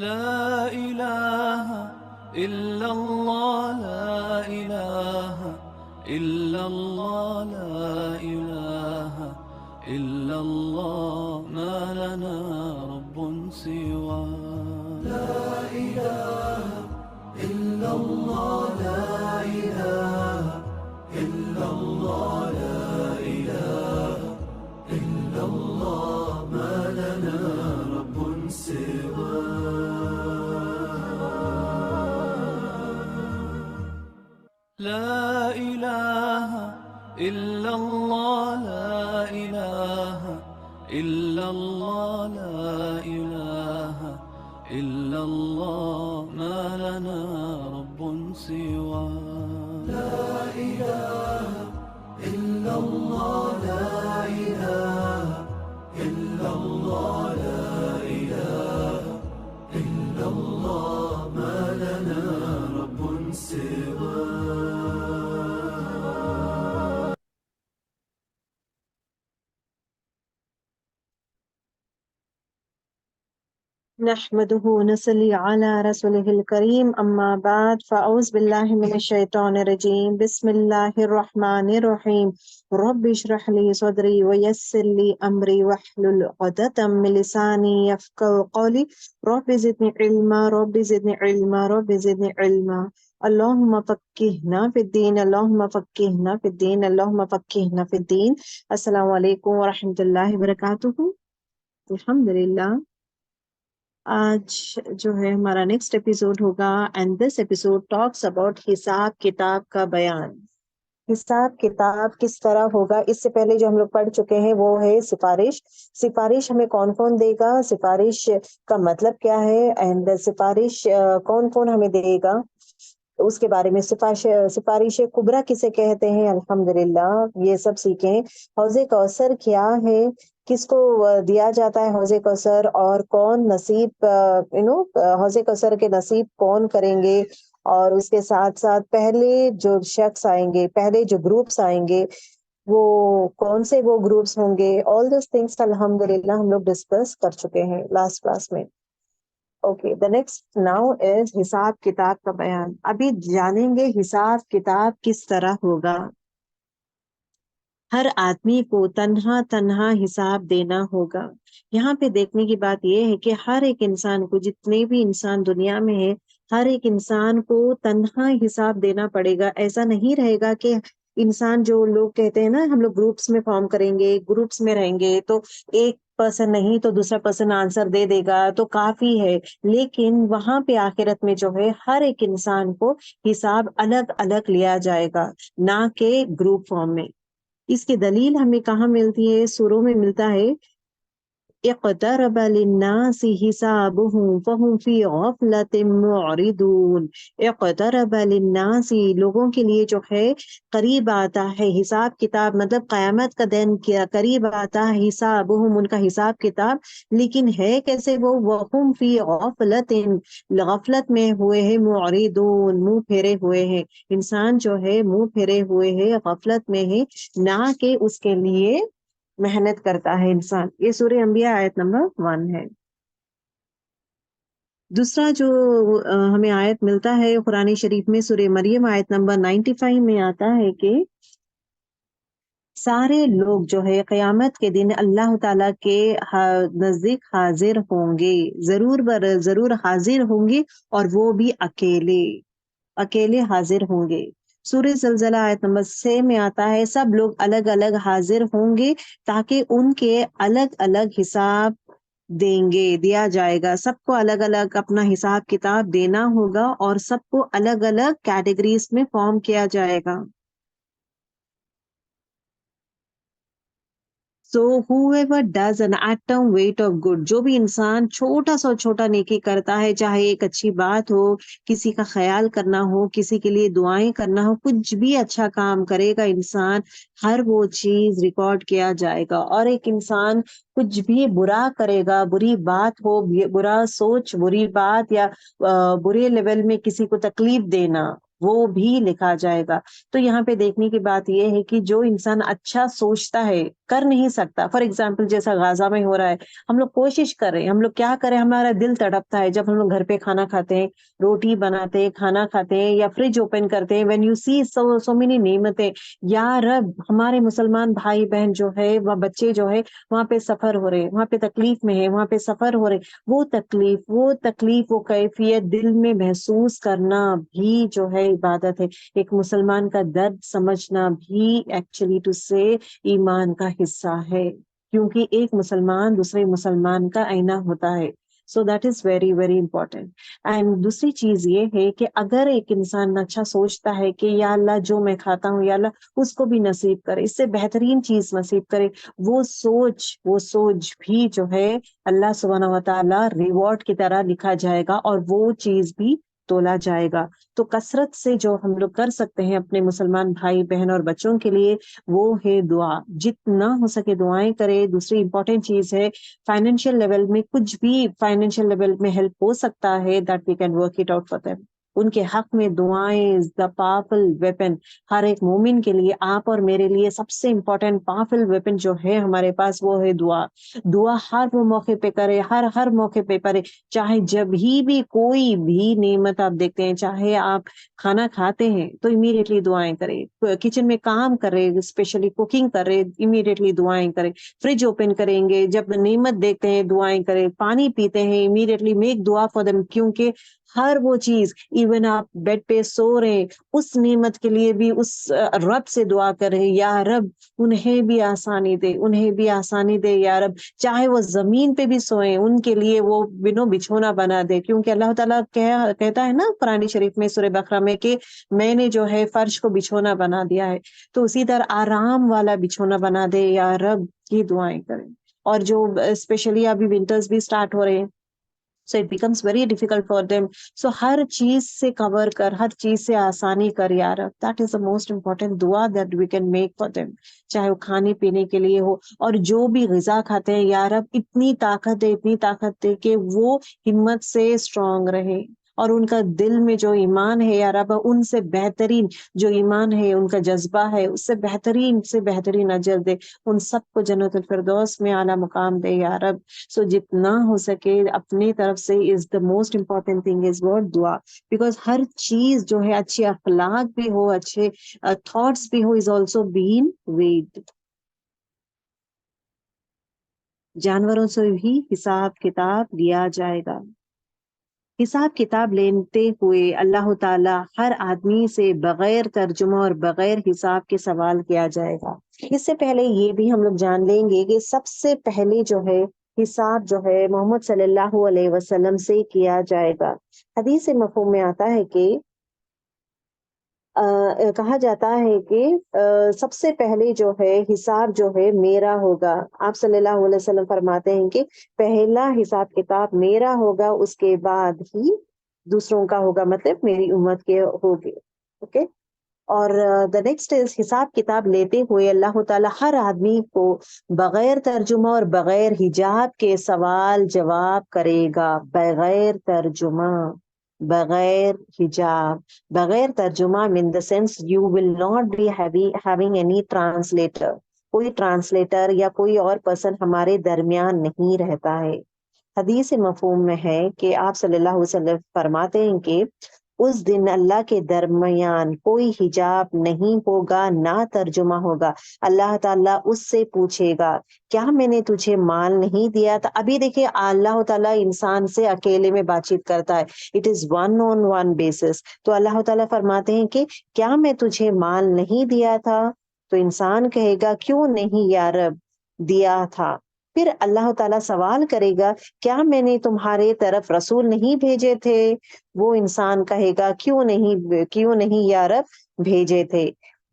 لا إله إلا الله لا إله إلا الله لا إله إلا الله ما لنا رب سوى لا إله إلا الله لا إله إلا الله لا إله إلا الله ما لنا رب سوى لا إله إلا الله لا إله إلا الله لا إله إلا الله ما لنا رب سوى لا إله إلا الله لا إله إلا الله لا إله إلا الله ما لنا رب سوى نحمده ونصلي على رسوله الكريم أما بعد فأعوذ بالله من الشيطان الرجيم بسم الله الرحمن الرحيم رب اشرح لي صدري ويسر لي أمري واحلل عقدة من لساني يفقهوا قولي رب زدني علما رب زدني علما رب زدني علما اللهم فقهنا في الدين اللهم فقهنا في الدين اللهم فقهنا في الدين السلام علیکم ورحمۃ اللہ وبرکاتہ۔ الحمدللہ آج جو ہے ہمارا نیکسٹ ایپیسوڈ ہوگا and this episode talks about حساب کتاب کا بیان۔ حساب کتاب کس طرح ہوگا، اس سے پہلے جو ہم لوگ پڑھ چکے ہیں وہ ہے سفارش۔ سفارش ہمیں کون کون دے گا، سفارش کا مطلب کیا ہے، اینڈ سفارش کون کون ہمیں دے گا اس کے بارے میں۔ سفارش کبریٰ کسے کہتے ہیں، الحمدللہ یہ سب سیکھیں۔ حوض کوثر کیا ہے، کس کو دیا جاتا ہے حوض کوثر، اور کون نصیب حوض کوثر کے نصیب کون کریں گے، اور اس کے ساتھ ساتھ پہلے جو شخص آئیں گے، پہلے جو گروپس آئیں گے وہ کون سے وہ گروپس ہوں گے، آل دیس تھنگس الحمدللہ ہم لوگ ڈسکس کر چکے ہیں لاسٹ کلاس میں۔ Okay, the next now is حساب کتاب کا بیان۔ ابھی جانیں گے حساب کتاب کس طرح ہوگا۔ ہر آدمی کو تنہا تنہا حساب دینا ہوگا۔ یہاں پہ دیکھنے کی بات یہ ہے کہ ہر ایک انسان کو، جتنے بھی انسان دنیا میں ہے، ہر ایک انسان کو تنہا حساب دینا پڑے گا۔ ایسا نہیں رہے گا کہ انسان، جو لوگ کہتے ہیں نا ہم لوگ گروپس میں فارم کریں گے، گروپس میں رہیں گے تو ایک پرسن نہیں تو دوسرا پرسن آنسر دے دے گا تو کافی ہے، لیکن وہاں پہ آخرت میں جو ہے ہر ایک انسان کو حساب الگ الگ لیا جائے گا، نہ کہ گروپ فارم میں۔ اس کی دلیل ہمیں کہاں ملتی ہے، سوروں میں ملتا ہے، اقترب للناس حسابهم فهم في غفلة معرضون۔ اقترب للناس، لوگوں کے لیے جو ہے قریب آتا ہے حساب کتاب، مطلب قیامت کا دن کیا قریب آتا ہے، حسابهم ان کا حساب کتاب، لیکن ہے کیسے وہ، وهم في غفلة، غفلت میں ہوئے ہیں، معرضون منہ پھیرے ہوئے ہیں۔ انسان جو ہے منہ پھیرے ہوئے ہے، غفلت میں ہے، نہ کہ اس کے لیے محنت کرتا ہے انسان۔ یہ سورہ انبیاء آیت نمبر 1 ہے۔ دوسرا جو ہمیں آیت ملتا ہے قرآن شریف میں، سورہ مریم آیت نمبر 95 میں آتا ہے کہ سارے لوگ جو ہے قیامت کے دن اللہ تعالیٰ کے نزدیک حاضر ہوں گے، ضرور حاضر ہوں گے، اور وہ بھی اکیلے حاضر ہوں گے۔ سورہ زلزلہ آیت نمبر 6 میں آتا ہے، سب لوگ الگ الگ حاضر ہوں گے تاکہ ان کے الگ الگ حساب دیا جائے گا۔ سب کو الگ الگ اپنا حساب کتاب دینا ہوگا، اور سب کو الگ الگ کیٹیگریز میں فارم کیا جائے گا۔ So whoever does an atom weight of good، جو بھی انسان چھوٹا سا چھوٹا نیکی کرتا ہے، چاہے ایک اچھی بات ہو، کسی کا خیال کرنا ہو، کسی کے لیے دعائیں کرنا ہو، کچھ بھی اچھا کام کرے گا انسان، ہر وہ چیز ریکارڈ کیا جائے گا۔ اور ایک انسان کچھ بھی برا کرے گا، بری بات ہو، برا سوچ، بری بات، یا برے لیول میں کسی کو تکلیف دینا، وہ بھی لکھا جائے گا۔ تو یہاں پہ دیکھنے کی بات یہ ہے کہ جو انسان اچھا سوچتا ہے، کر نہیں سکتا. فار ایگزامپل جیسا غازہ میں ہو رہا ہے, ہم لوگ کوشش کر رہے ہیں, ہم لوگ کیا کریں, ہمارا دل تڑپتا ہے جب ہم لوگ گھر پہ کھانا کھاتے ہیں, روٹی بناتے ہیں, کھانا کھاتے ہیں, یا فریج اوپن کرتے ہیں, when you see so many نعمتیں, یا رب ہمارے مسلمان بھائی بہن جو ہے, وہ بچے جو ہے وہاں پہ سفر ہو رہے, وہاں پہ تکلیف میں ہے, وہاں پہ سفر ہو رہے, وہ تکلیف وہ کیفیت دل میں محسوس کرنا بھی جو ہے عبادت ہے. ایک مسلمان کا درد سمجھنا بھی ایکچولی ٹو سے ایمان کا حصہ ہے, کیونکہ ایک مسلمان دوسرے مسلمان کا آئینہ ہوتا ہے. So that is very very important. And دوسری چیز یہ ہے کہ اگر ایک انسان اچھا سوچتا ہے کہ یا اللہ جو میں کھاتا ہوں یا اللہ اس کو بھی نصیب کرے, اس سے بہترین چیز نصیب کرے, وہ سوچ بھی جو ہے اللہ سبحانہ و تعالی ریوارڈ کی طرح لکھا جائے گا, اور وہ چیز بھی تولا جائے گا. تو کثرت سے جو ہم لوگ کر سکتے ہیں اپنے مسلمان بھائی بہن اور بچوں کے لیے, وہ ہے دعا. جتنا ہو سکے دعائیں کرے. دوسری امپورٹنٹ چیز ہے فائنینشیل لیول میں, کچھ بھی فائنینشیل لیول میں ہیلپ ہو سکتا ہے, that we can work it out for them. ان کے حق میں دعائیں از دا پاورفل ویپن. ہر ایک مومن کے لیے, آپ اور میرے لیے سب سے امپورٹنٹ پاورفل ویپن جو ہے ہمارے پاس, وہ ہے دعا. دعا ہر وہ موقع پہ کرے, ہر موقع پہ کرے, چاہے جب ہی بھی کوئی بھی نعمت آپ دیکھتے ہیں, چاہے آپ کھانا کھاتے ہیں تو امیڈیٹلی دعائیں کرے, کچن میں کام کر رہے اسپیشلی کوکنگ کر رہے امیڈیٹلی دعائیں کرے, فریج اوپن کریں گے جب نعمت دیکھتے ہیں دعائیں کرے, پانی پیتے ہیں امیڈیٹلی میک دعا فار دم. کیونکہ ہر وہ چیز, ایون آپ بیڈ پہ سو رہے, اس نعمت کے لیے بھی اس رب سے دعا کر رہے, یا رب انہیں بھی آسانی دے یا رب. چاہے وہ زمین پہ بھی سوئیں, ان کے لیے وہ بچھونا بنا دے, کیونکہ اللہ تعالیٰ کہتا ہے نا قرآن شریف میں سورہ بقرہ میں کہ میں نے جو ہے فرش کو بچھونا بنا دیا ہے. تو اسی طرح آرام والا بچھونا بنا دے یا رب, کی دعائیں کریں. اور جو اسپیشلی ابھی ونٹرز بھی سٹارٹ ہو رہے ہیں, so it becomes very difficult for them. So ہر چیز سے کور کر, ہر چیز سے آسانی کر یا رب. That is the most important دعا that we can make for them. چاہے وہ کھانے پینے کے لیے ہو, اور جو بھی غذا کھاتے ہیں یا رب اتنی طاقت دے کہ وہ ہمت سے اسٹرانگ رہے, اور ان کا دل میں جو ایمان ہے یا رب, ان سے بہترین جو ایمان ہے, ان کا جذبہ ہے, اس سے بہترین اجر دے. ان سب کو جنت الفردوس میں اعلیٰ مقام دے یا رب. سو جتنا ہو سکے اپنی طرف سے is the most important thing is word دعا. بیکاز ہر چیز جو ہے, اچھے اخلاق بھی ہو, اچھے تھاٹس بھی ہو, از آلسو بین ویڈ. جانوروں سے بھی حساب کتاب لیا جائے گا. حساب کتاب لیتے ہوئے اللہ تعالی ہر آدمی سے بغیر ترجمہ اور بغیر حساب کے سوال کیا جائے گا. اس سے پہلے یہ بھی ہم لوگ جان لیں گے کہ سب سے پہلے جو ہے حساب جو ہے محمد صلی اللہ علیہ وسلم سے کیا جائے گا. حدیث مفہوم میں آتا ہے کہ کہا جاتا ہے کہ سب سے پہلے جو ہے حساب جو ہے میرا ہوگا. آپ صلی اللہ علیہ وسلم فرماتے ہیں کہ پہلا حساب کتاب میرا ہوگا, اس کے بعد ہی دوسروں کا ہوگا, مطلب میری امت کے ہوگے. اوکے. اور دا نیکسٹ از حساب کتاب لیتے ہوئے اللہ تعالیٰ ہر آدمی کو بغیر ترجمہ اور بغیر حجاب کے سوال جواب کرے گا. بغیر ترجمہ, بغیر حجاب, بغیر ترجمہ in the sense you will not be having any translator. کوئی ٹرانسلیٹر یا کوئی اور پرسن ہمارے درمیان نہیں رہتا ہے. حدیث مفہوم میں ہے کہ آپ صلی اللہ علیہ وسلم فرماتے ہیں کہ اس دن اللہ کے درمیان کوئی حجاب نہیں ہوگا, نہ ترجمہ ہوگا. اللہ تعالیٰ اس سے پوچھے گا کیا میں نے تجھے مال نہیں دیا تھا. ابھی دیکھیں اللہ تعالیٰ انسان سے اکیلے میں بات چیت کرتا ہے, it is one on one basis. تو اللہ تعالیٰ فرماتے ہیں کہ کیا میں تجھے مال نہیں دیا تھا. تو انسان کہے گا کیوں نہیں یا رب, دیا تھا. پھر اللہ تعالیٰ سوال کرے گا کیا میں نے تمہارے طرف رسول نہیں بھیجے تھے. وہ انسان کہے گا کیوں نہیں یا رب بھیجے تھے.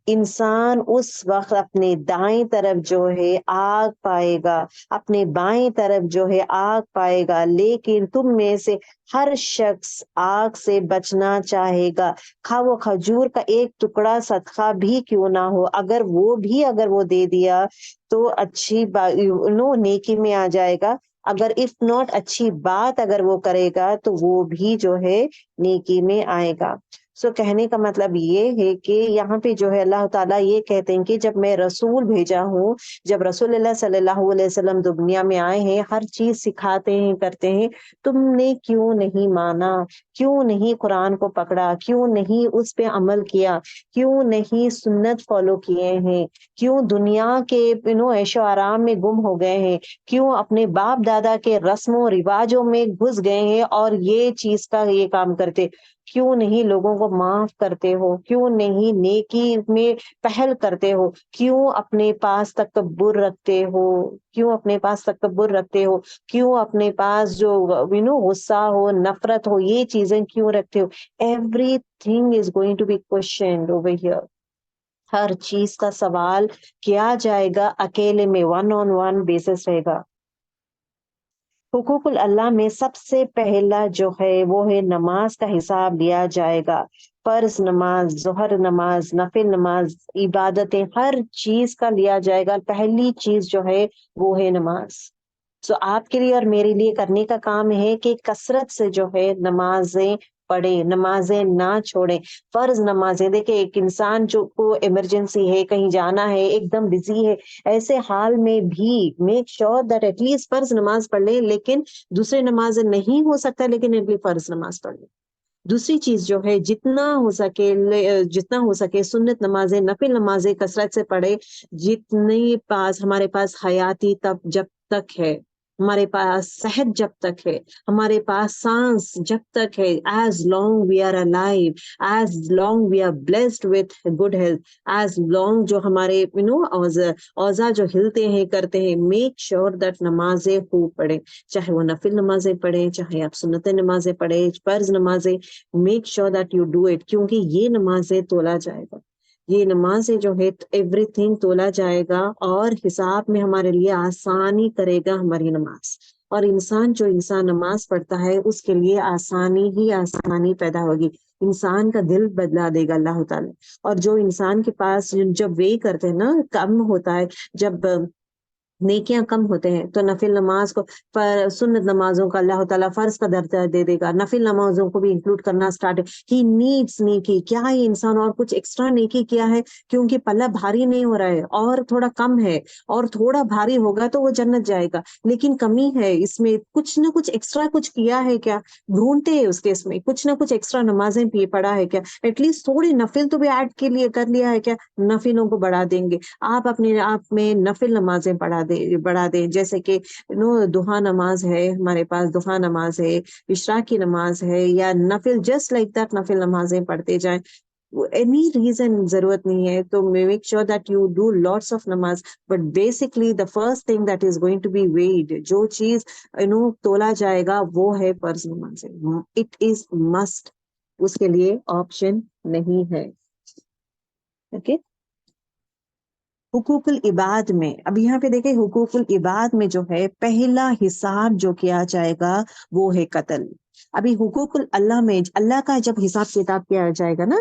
انسان اس وقت اپنے دائیں طرف جو ہے آگ پائے گا, اپنے بائیں طرف جو ہے آگ پائے گا, لیکن تم میں سے ہر شخص آگ سے بچنا چاہے گا, خواہ وہ کھجور کا ایک ٹکڑا صدقہ بھی کیوں نہ ہو. اگر وہ دے دیا تو اچھی نیکی میں آ جائے گا. اگر اف ناٹ اچھی بات اگر وہ کرے گا تو وہ بھی جو ہے نیکی میں آئے گا. سو کہنے کا مطلب یہ ہے کہ یہاں پہ جو ہے اللہ تعالیٰ یہ کہتے ہیں کہ جب میں رسول بھیجا ہوں، جب رسول اللہ صلی اللہ علیہ وسلم دنیا میں آئے ہیں، ہر چیز سکھاتے ہیں، کرتے ہیں، تم نے کیوں نہیں مانا؟ کیوں نہیں قرآن کو پکڑا؟ کیوں نہیں اس پہ عمل کیا؟ کیوں نہیں سنت فالو کیے ہیں؟ کیوں دنیا کے عیش و آرام میں گم ہو گئے ہیں؟ کیوں اپنے باپ دادا کے رسم و رواجوں میں گھس گئے ہیں اور یہ چیز کا یہ کام کرتے؟ کیوں نہیں لوگوں کو معاف کرتے ہو؟ کیوں نہیں نیکی میں پہل کرتے ہو؟ کیوں اپنے پاس تکبر رکھتے ہو؟ کیوں اپنے پاس تکبر رکھتے ہو؟ کیوں اپنے پاس جو غصہ ہو، نفرت ہو، یہ چیزیں کیوں رکھتے ہو؟ Everything is going to be questioned over here. ہر چیز کا سوال کیا جائے گا، اکیلے میں 1-on-1 بیسس رہے گا. حقوق اللہ میں سب سے پہلا جو ہے وہ ہے نماز کا حساب لیا جائے گا. فرض نماز، ظہر نماز، نفل نماز، عبادتیں، ہر چیز کا لیا جائے گا. پہلی چیز جو ہے وہ ہے نماز. سو آپ کے لیے اور میرے لیے کرنے کا کام ہے کہ کثرت سے جو ہے نمازیں پڑھے، نمازیں نہ چھوڑیں. فرض نمازیں، دیکھیں ایک انسان جو کو ایمرجنسی ہے، کہیں جانا ہے، ایک دم بزی ہے، ایسے حال میں بھی make sure that at least فرض نماز پڑھ لیں. لیکن دوسری نمازیں نہیں ہو سکتا لیکن ایٹ لیسٹ فرض نماز پڑھ لیں. دوسری چیز جو ہے جتنا ہو سکے سنت نمازیں، نفل نمازیں کثرت سے پڑھے. جتنی پاس ہمارے پاس حیاتی تب جب تک ہے، ہمارے پاس صحت جب تک ہے، ہمارے پاس سانس جب تک ہے، as long we are alive, as long we are blessed with good health, as long جو ہمارے اوزا جو ہلتے ہیں کرتے ہیں، میک شیور دیٹ نمازیں خوب پڑھیں. چاہے وہ نفل نمازیں پڑھیں، چاہے آپ سنت نمازیں پڑھیں، فرض نمازیں، make sure that you do it. کیونکہ یہ نمازیں تولا جائے گا، یہ نمازیں جو ہے ایوری تھنگ تولا جائے گا اور حساب میں ہمارے لیے آسانی کرے گا ہماری نماز. اور انسان نماز پڑھتا ہے اس کے لیے آسانی ہی آسانی پیدا ہوگی. انسان کا دل بدلا دے گا اللہ تعالیٰ. اور جو انسان کے پاس جب وہی کرتے ہیں نا، کم ہوتا ہے، جب نیکیاں کم ہوتے ہیں تو نفل نماز کو، سنت نمازوں کا اللہ تعالیٰ فرض کا درجہ دے دے گا، نفل نمازوں کو بھی انکلوڈ کرنا سٹارٹ. ہی نیڈس نیکی. کیا یہ انسان اور کچھ ایکسٹرا نیکی کیا ہے؟ کیونکہ پلہ بھاری نہیں ہو رہا ہے اور تھوڑا کم ہے، اور تھوڑا بھاری ہوگا تو وہ جنت جائے گا. لیکن کمی ہے اس میں، کچھ نہ کچھ ایکسٹرا کچھ کیا ہے کیا؟ ڈھونڈتے ہیں اس کے، اس میں کچھ نہ کچھ ایکسٹرا نمازیں پڑھا ہے کیا؟ ایٹ لیسٹ تھوڑی نفل تو بھی ایڈ کے لیے کر لیا ہے کیا؟ نفلوں کو بڑھا دیں گے. آپ اپنے آپ میں نفل نمازیں بڑھا دیں. جیسے کہ دہا نماز ہے، ہمارے پاس دہا نماز ہے، اشراق کی نماز ہے، یا نفل جسٹ لائک دیٹ نفل نمازیں پڑھتے جائیں. اینی ریزن ضرورت نہیں ہے. تو make sure that you do lots of نماز. But basically the first thing that is going to be weighed, جو چیز تولا جائے گا وہ ہے فرض نمازیں. اٹ از مسٹ، اس کے لیے آپشن نہیں ہے. اوکے. حقوق العباد میں، اب یہاں پہ دیکھیں حقوق العباد میں جو ہے پہلا حساب جو کیا جائے گا وہ ہے قتل. ابھی حقوق اللہ میں اللہ کا جب حساب کتاب کیا جائے گا نا،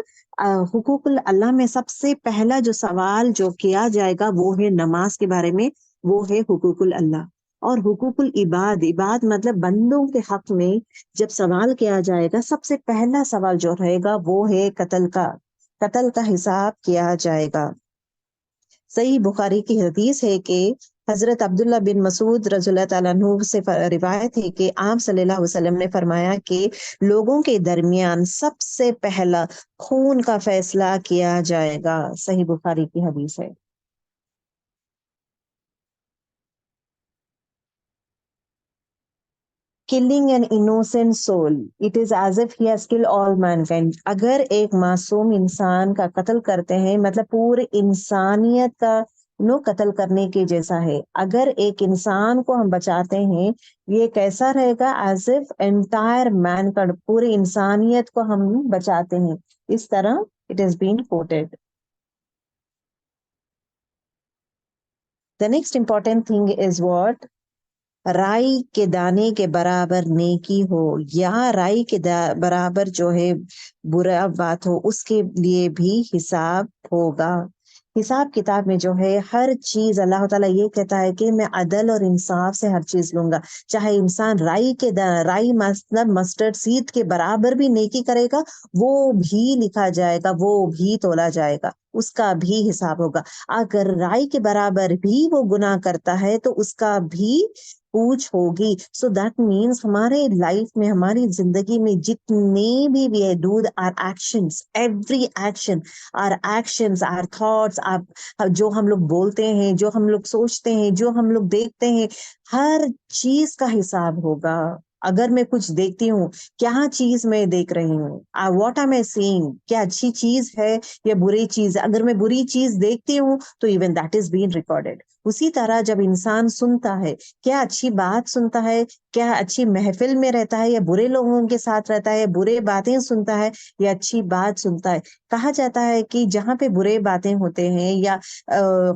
حقوق اللہ میں سب سے پہلا جو سوال جو کیا جائے گا وہ ہے نماز کے بارے میں، وہ ہے حقوق اللہ. اور حقوق العباد، عباد مطلب بندوں کے حق میں جب سوال کیا جائے گا، سب سے پہلا سوال جو رہے گا وہ ہے قتل کا. قتل کا حساب کیا جائے گا. صحیح بخاری کی حدیث ہے کہ حضرت عبداللہ بن مسعود رضی اللہ تعالیٰ عنہ سے روایت ہے کہ آپ صلی اللہ علیہ وسلم نے فرمایا کہ لوگوں کے درمیان سب سے پہلا خون کا فیصلہ کیا جائے گا. صحیح بخاری کی حدیث ہے. Killing an innocent soul, it is as if he has killed all mankind. اگر ایک معصوم انسان کا قتل کرتے ہیں مطلب پورے انسانیت کا قتل کرنے کے جیسا ہے. اگر ایک انسان کو ہم بچاتے ہیں، یہ کیسا رہے گا؟ as if entire mankind، پوری انسانیت کو ہم بچاتے ہیں. اس طرح it has been quoted. The next important thing is what? رائی کے دانے کے برابر نیکی ہو، یا رائی کے برابر جو ہے برا بات ہو، اس کے لیے بھی حساب ہوگا. حساب کتاب میں جو ہے ہر چیز اللہ تعالیٰ یہ کہتا ہے کہ میں عدل اور انصاف سے ہر چیز لوں گا. چاہے انسان رائی مطلب مسٹرڈ سیڈ کے برابر بھی نیکی کرے گا وہ بھی لکھا جائے گا, وہ بھی تولا جائے گا, اس کا بھی حساب ہوگا. اگر رائی کے برابر بھی وہ گناہ کرتا ہے تو اس کا بھی پوچھ ہوگی. سو دیٹ مینس ہمارے لائف میں, ہماری زندگی میں جتنے بھی ہے دودھ, our actions, every action, our actions, our thoughts, جو ہم لوگ بولتے ہیں, جو ہم لوگ سوچتے ہیں, جو ہم لوگ دیکھتے ہیں, ہر چیز کا حساب ہوگا. اگر میں کچھ دیکھتی ہوں, کیا چیز میں دیکھ رہی ہوں, واٹ ایم آئی سیئنگ, کیا اچھی چیز ہے یا بری چیز ہے. اگر میں بری چیز دیکھتی ہوں تو even that is been recorded. اسی طرح جب انسان سنتا ہے, کیا اچھی بات سنتا ہے, کیا اچھی محفل میں رہتا ہے یا برے لوگوں کے ساتھ رہتا ہے, برے باتیں سنتا ہے یا اچھی بات سنتا ہے. کہا جاتا ہے کہ جہاں پہ برے باتیں ہوتے ہیں یا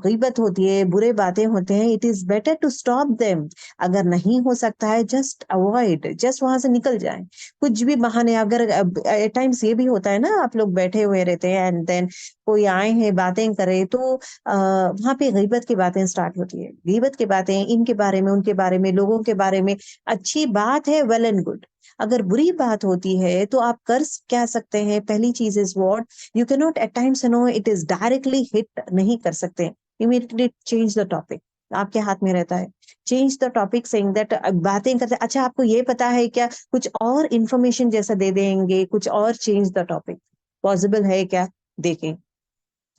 غیبت ہوتی ہے, برے باتیں ہوتے ہیں, it is better to stop them. اگر نہیں ہو سکتا ہے جسٹ اوائڈ, جسٹ وہاں سے نکل جائیں. کچھ بھی بہانے, اگر ایٹ ٹائمس یہ بھی ہوتا ہے نا, آپ لوگ بیٹھے ہوئے رہتے ہیں اینڈ دین کوئی آئے ہیں باتیں کرے تو وہاں پہ غیبت کی باتیں سٹارٹ ہوتی ہے. غیبت کی باتیں ان کے بارے میں, ان کے بارے میں, لوگوں کے بارے میں. اچھی بات ہے, ویل اینڈ گڈ. اگر بری بات ہوتی ہے تو آپ کر کیا سکتے ہیں, پہلی چیز is what you can not at times know it is directly hit نہیں کر سکتے. امیڈیٹلی چینج دا ٹاپک, آپ کے ہاتھ میں رہتا ہے. Change the topic saying that, باتیں کرتے اچھا آپ کو یہ پتا ہے کیا, کچھ اور انفارمیشن جیسا دے دیں گے, کچھ اور. چینج دا ٹاپک, پاسبل ہے کیا, دیکھیں.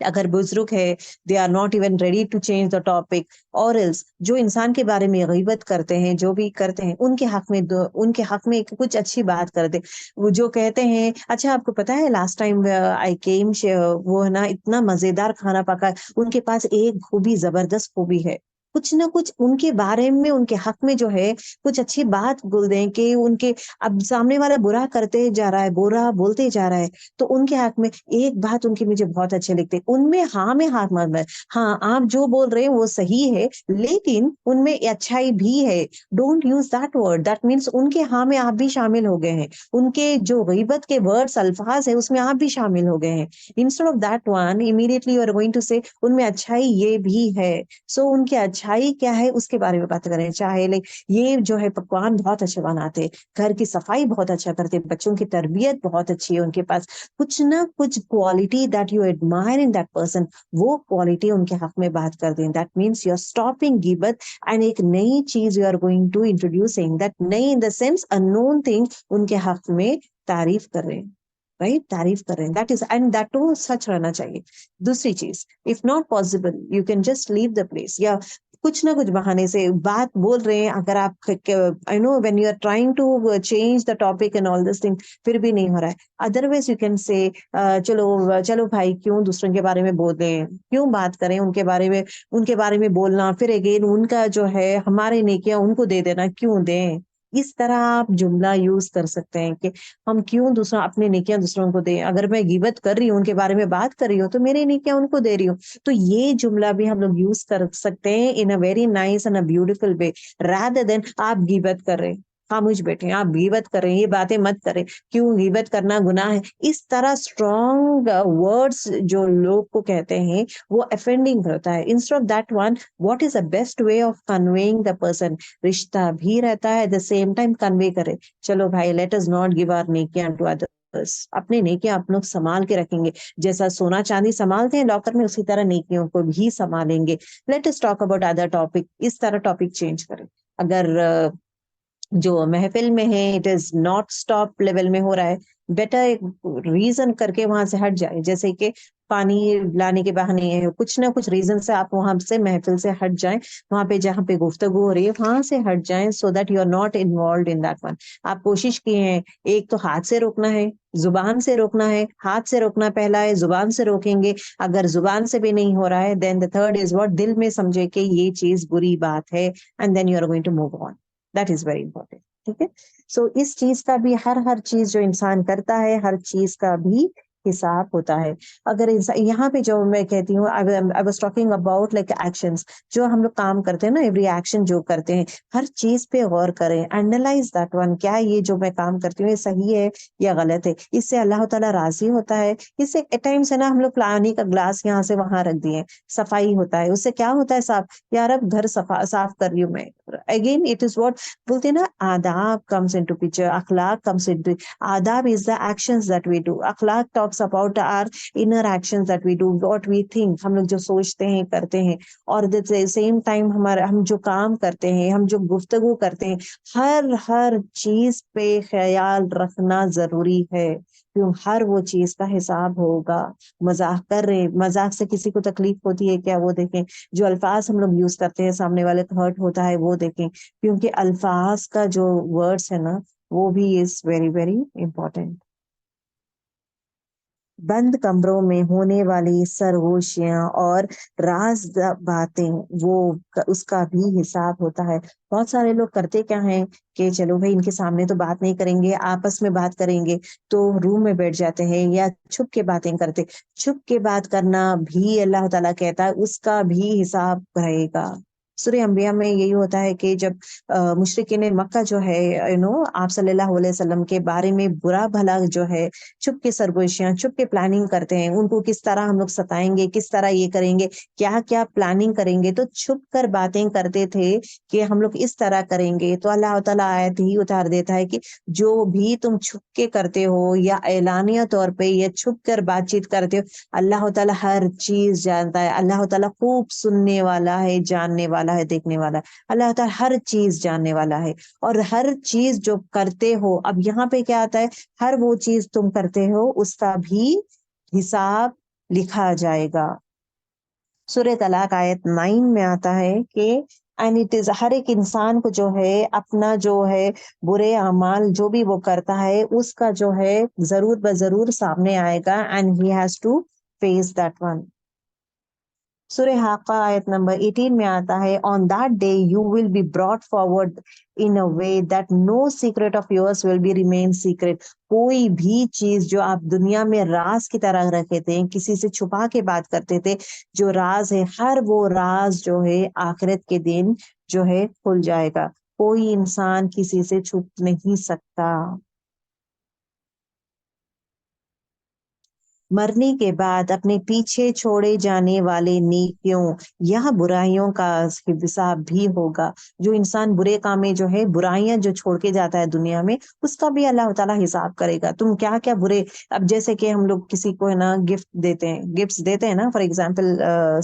اگر بزرگ ہے, they are not even ready to change the topic, اور ایلس جو انسان کے بارے میں غیبت کرتے ہیں, جو بھی کرتے ہیں, ان کے حق میں کچھ اچھی بات کر دے. وہ جو کہتے ہیں اچھا آپ کو پتا ہے لاسٹ ٹائم آئی کیم, وہ ہے نا اتنا مزیدار کھانا پکا, ان کے پاس ایک خوبی, زبردست خوبی ہے. کچھ نہ کچھ ان کے بارے میں, ان کے حق میں جو ہے کچھ اچھی بات بول دیں کہ ان کے, اب سامنے والا برا کرتے جا رہا ہے, برا بولتے جا رہا ہے, تو ان کے حق میں ایک بات ان کی مجھے بہت اچھے لگتے, ان میں ہاں میں ہاتھ مار میں, ہاں آپ جو بول رہے ہیں وہ صحیح ہے لیکن ان میں اچھائی بھی ہے. Don't use that word, that means ان کے ہاں میں آپ بھی شامل ہو گئے ہیں, ان کے جو غیبت کے ورڈز, الفاظ ہے اس میں آپ بھی شامل ہو گئے ہیں. Instead of that one immediately you are going to say ان میں اچھائی یہ بھی ہے. سو ان کی اچھائی کیا ہے اس کے بارے میں بات کریں. چاہے یہ جو ہے پکوان بہت اچھے بناتے, گھر کی صفائی بہت اچھا کرتے, بچوں کی تربیت بہت اچھی ہے ان کے پاس, کچھ نہ کچھ quality that you admire in that person, وہ کوالٹی ان کے حق میں بات کر دیں. That means you are stopping غیبت اینڈ ایک نئی چیز you are going to introducing, that نئی in the sense in known thing in کے حق میں تعریف کر رہے ہیں, رائٹ, تعریف کر رہے ہیں. That is, and that to سچ رہنا چاہیے. دوسری چیز, if not possible you can just leave the place, یا کچھ نہ کچھ بہانے سے بات بول رہے ہیں. اگر آپ I know when you are trying to change the topic and all this thing, پھر بھی نہیں ہو رہا ہے, ادروائز یو کین سے چلو بھائی کیوں دوسروں کے بارے میں بول رہے ہیں, کیوں بات کریں ان کے بارے میں بولنا, پھر اگین ان کا جو ہے ہمارے نیکیاں ان کو دے دینا, کیوں دیں. اس طرح آپ جملہ یوز کر سکتے ہیں کہ ہم کیوں اپنے نیکیاں دوسروں کو دیں. اگر میں غیبت کر رہی ہوں, ان کے بارے میں بات کر رہی ہوں, تو میری نیکیاں ان کو دے رہی ہوں. تو یہ جملہ بھی ہم لوگ یوز کر سکتے ہیں in a very nice and a beautiful way, rather than آپ غیبت کر رہے ہیں, خاموش بیٹھے, آپ غیبت کر رہے ہیں, یہ باتیں مت کریں, کیوں غیبت کرنا گناہ ہے. اس طرح اسٹرانگ ورڈز جو لوگ کو کہتے ہیں وہ افینڈنگ ہوتا ہے. Instead of that one, what is the best way of conveying the person, رشتہ بھی رہتا ہے, ایٹ دا سیم ٹائم کنوے کرے. چلو بھائی, لیٹ اس ناٹ گیو آور نیکیاں ٹو ادرس, اپنے نیکیاں آپ لوگ سنبھال کے رکھیں گے, جیسا سونا چاندی سنبھالتے ہیں لاکر میں, اسی طرح نیکیوں کو بھی سنبھالیں گے. Let us talk about other topic, اس طرح ٹاپک چینج کریں. اگر جو محفل میں ہے it is not stop level میں ہو رہا ہے, بیٹر ریزن کر کے وہاں سے ہٹ جائے, جیسے کہ پانی لانے کے بہانے ہے, کچھ نہ کچھ ریزن سے آپ وہاں سے محفل سے ہٹ جائیں, وہاں پہ جہاں پہ گفتگو ہو رہی ہے وہاں سے ہٹ جائیں, so that you are not involved in that one. آپ کوشش کیے ہیں, ایک تو ہاتھ سے روکنا ہے, زبان سے روکنا ہے. ہاتھ سے روکنا پہلا ہے, زبان سے روکیں گے. اگر زبان سے بھی نہیں ہو رہا ہے, دین دا تھرڈ از واٹ, دل میں سمجھے کہ یہ چیز بری بات ہے, and then you are going to move on. That is very important. ٹھیک ہے, سو اس چیز کا بھی, ہر چیز جو انسان کرتا ہے ہر چیز کا بھی حساب ہوتا ہے. اگر یہاں پہ جو میں کہتی ہوں I was talking about like actions، جو ہم لوگ کام کرتے ہیں نا، ایوری ایکشن جو کرتے ہیں، ہر چیز پہ غور کریں، اینالائز دیٹ ون، کیا یہ جو میں کام کرتی ہوں یہ صحیح ہے یا غلط ہے، اس سے اللہ تعالیٰ راضی ہوتا ہے. اس سے ایٹ ٹائمس ہے نا، ہم لوگ پانی کا گلاس یہاں سے وہاں رکھ دیے، صفائی ہوتا ہے، اس سے کیا ہوتا ہے؟ صاف. یار اب گھر صاف کر رہی ہوں میں، اگین اٹ از واٹ بولتے ہیں نا، آداب کمس انٹو پکچر، اخلاق کمس انٹو. آداب is the actions that we do. اخلاق talks about our inner actions that we do, what we think، ہم لوگ جو سوچتے ہیں کرتے ہیں. اور at the same time ہم جو کام کرتے ہیں، ہم جو گفتگو کرتے ہیں، ہر چیز پہ خیال رکھنا ضروری ہے، کیوں ہر وہ چیز کا حساب ہوگا. مذاق کر رہے، مذاق سے کسی کو تکلیف ہوتی ہے کیا؟ وہ دیکھیں. جو الفاظ ہم لوگ یوز کرتے ہیں، سامنے والے کو ہرٹ ہوتا ہے، وہ دیکھیں. کیونکہ الفاظ کا جو ورڈس ہے نا، وہ بھی از ویری ویری امپورٹینٹ. بند کمروں میں ہونے والی سرگوشیاں اور راز باتیں، وہ اس کا بھی حساب ہوتا ہے. بہت سارے لوگ کرتے کیا ہیں کہ چلو بھائی ان کے سامنے تو بات نہیں کریں گے، آپس میں بات کریں گے، تو روم میں بیٹھ جاتے ہیں یا چھپ کے باتیں کرتے. چھپ کے بات کرنا بھی اللہ تعالیٰ کہتا ہے اس کا بھی حساب رہے گا. سورہ انبیاء میں یہی ہوتا ہے کہ جب مشرکین مکہ جو ہے آپ صلی اللہ علیہ وسلم کے بارے میں برا بھلا جو ہے چھپ کے سرگوشیاں، چھپ کے پلاننگ کرتے ہیں، ان کو کس طرح ہم لوگ ستائیں گے، کس طرح یہ کریں گے، کیا کیا پلاننگ کریں گے، تو چھپ کر باتیں کرتے تھے کہ ہم لوگ اس طرح کریں گے. تو اللہ تعالیٰ آیت ہی اتار دیتا ہے کہ جو بھی تم چھپ کے کرتے ہو یا اعلانیہ طور پہ یا چھپ کر بات چیت کرتے ہو، اللہ تعالیٰ ہر چیز جانتا ہے. اللہ تعالیٰ خوب سننے والا ہے، جاننے والا ہے، دیکھنے والا ہے. اللہ تعالیٰ ہر چیز جاننے والا ہے. اور ہر چیز جو کرتے ہو، اب یہاں پہ کیا آتا ہے؟ ہر وہ چیز تم کرتے ہو اس کا بھی حساب لکھا جائے گا. سورہ طلاق آیت 9 میں آتا ہے کہ اینڈ اٹ از، ہر ایک انسان کو جو ہے اپنا جو ہے برے اعمال جو بھی وہ کرتا ہے اس کا جو ہے ضرور بضرور سامنے آئے گا، and he has to face that one. سورہ حاقہ آیت نمبر 18 میں آتا ہے on that day you will be brought forward in a way that no secret of yours will be remain secret. کوئی بھی چیز جو آپ دنیا میں راز کی طرح رکھے تھے، کسی سے چھپا کے بات کرتے تھے، جو راز ہے ہر وہ راز جو ہے آخرت کے دن جو ہے کھل جائے گا. کوئی انسان کسی سے چھپ نہیں سکتا. مرنے کے بعد اپنے پیچھے چھوڑے جانے والے نیکیوں یا برائیوں کا حساب بھی ہوگا. جو انسان برے کام میں جو ہے برائیاں جو چھوڑ کے جاتا ہے دنیا میں، اس کا بھی اللہ تعالیٰ حساب کرے گا. تم کیا کیا برے، اب جیسے کہ ہم لوگ کسی کو ہے نا گفٹ دیتے ہیں، گفٹس دیتے ہیں نا، فار ایگزامپل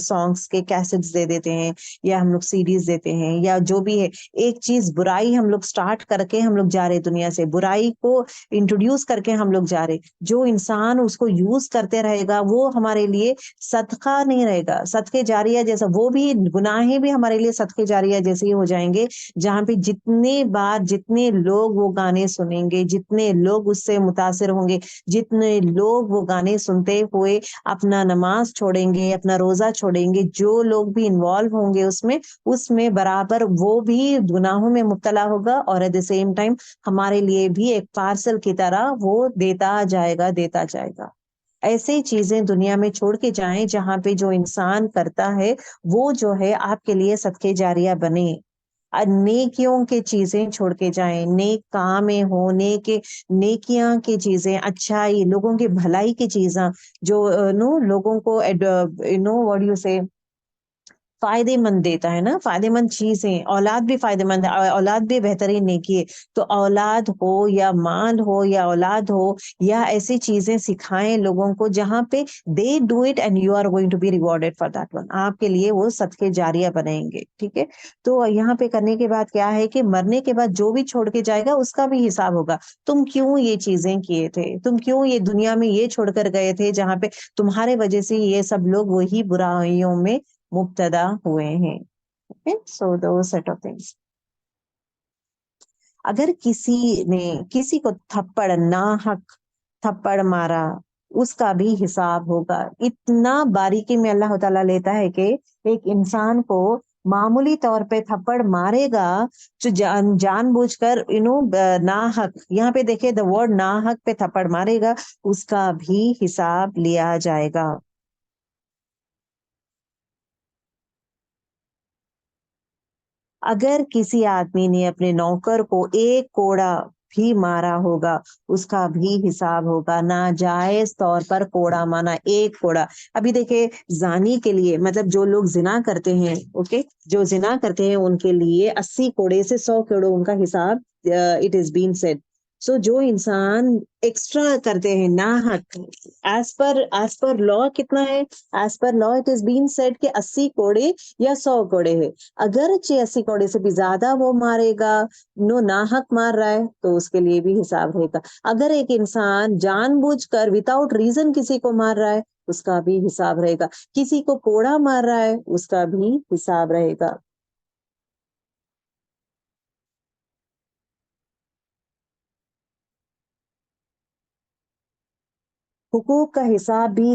سانگس کے کیسٹس دے دیتے ہیں، یا ہم لوگ سیڈیز دیتے ہیں، یا جو بھی ہے. ایک چیز برائی ہم لوگ سٹارٹ کر کے ہم لوگ جا رہے دنیا سے، برائی کو انٹروڈیوس کر کے ہم لوگ جا رہے. جو انسان اس کو یوز کرتے رہے گا وہ ہمارے لیے صدقہ نہیں رہے گا، صدقے جاریہ جیسا. وہ بھی گناہیں بھی ہمارے لیے صدقے جاریہ جیسے ہی ہو جائیں گے، جہاں پہ جتنے بار جتنے لوگ وہ گانے سنیں گے، جتنے لوگ اس سے متاثر ہوں گے، جتنے لوگ وہ گانے سنتے ہوئے اپنا نماز چھوڑیں گے، اپنا روزہ چھوڑیں گے، جو لوگ بھی انوالو ہوں گے اس میں برابر وہ بھی گناہوں میں مبتلا ہوگا. اور ایٹ دا سیم ٹائم ہمارے لیے بھی ایک پارسل کی طرح وہ دیتا جائے گا، دیتا جائے گا. ایسے چیزیں دنیا میں چھوڑ کے جائیں جہاں پہ جو انسان کرتا ہے وہ جو ہے آپ کے لیے صدقے جاریہ بنے. نیکیوں کے چیزیں چھوڑ کے جائیں، نیک کام ہو، نیکیاں کی چیزیں، اچھائی، لوگوں کی بھلائی کی چیزاں، جو لوگوں کو واٹ یو سے فائدے مند دیتا ہے نا، فائدے مند چیزیں. اولاد بھی فائدے مند ہے، اولاد بھی بہترین نیکی ہے. تو اولاد ہو یا مال ہو یا اولاد ہو، یا ایسی چیزیں سکھائیں لوگوں کو جہاں پہ they do it and you are going to be rewarded for that one. آپ کے لیے وہ صدقے جاریہ بنیں گے. ٹھیک ہے. تو یہاں پہ کرنے کے بعد کیا ہے کہ مرنے کے بعد جو بھی چھوڑ کے جائے گا اس کا بھی حساب ہوگا. تم کیوں یہ چیزیں کیے تھے، تم کیوں یہ دنیا میں یہ چھوڑ کر گئے تھے جہاں پہ تمہارے وجہ سے یہ سب لوگ وہی برائیوں میں مبتلا ہوئے ہیں. So those set of things. اگر کسی نے کسی کو تھپڑ ناحق تھپڑ مارا، اس کا بھی حساب ہوگا. اتنا باریکی میں اللہ تعالیٰ لیتا ہے کہ ایک انسان کو معمولی طور پہ تھپڑ مارے گا جو جان بوجھ کر ناحق، یہاں پہ دیکھیں دا ورڈ ناحق پہ تھپڑ مارے گا، اس کا بھی حساب لیا جائے گا۔ اگر کسی آدمی نے اپنے نوکر کو ایک کوڑا بھی مارا ہوگا، اس کا بھی حساب ہوگا۔ ناجائز طور پر کوڑا مارنا، ایک کوڑا۔ ابھی دیکھیں زانی کے لیے، مطلب جو لوگ زنا کرتے ہیں، اوکے، جو زنا کرتے ہیں ان کے لیے 80 کوڑے سے 100 کوڑے ان کا حساب اٹ از بین سیڈ۔ سو جو انسان ایکسٹرا کرتے ہیں ناحق، ایز پر لا کتنا ہے؟ As per law it is been said کہ 80 کوڑے یا 100 کوڑے ہے۔ اگرچہ 80 کوڑے سے بھی زیادہ وہ مارے گا، ناحق مار رہا ہے، تو اس کے لیے بھی حساب رہے گا۔ اگر ایک انسان جان بوجھ کر وداؤٹ ریزن کسی کو مار رہا ہے، اس کا بھی حساب رہے گا۔ کسی کو کوڑا مار رہا ہے، اس کا بھی حساب رہے گا۔ حقوق کا حساب بھی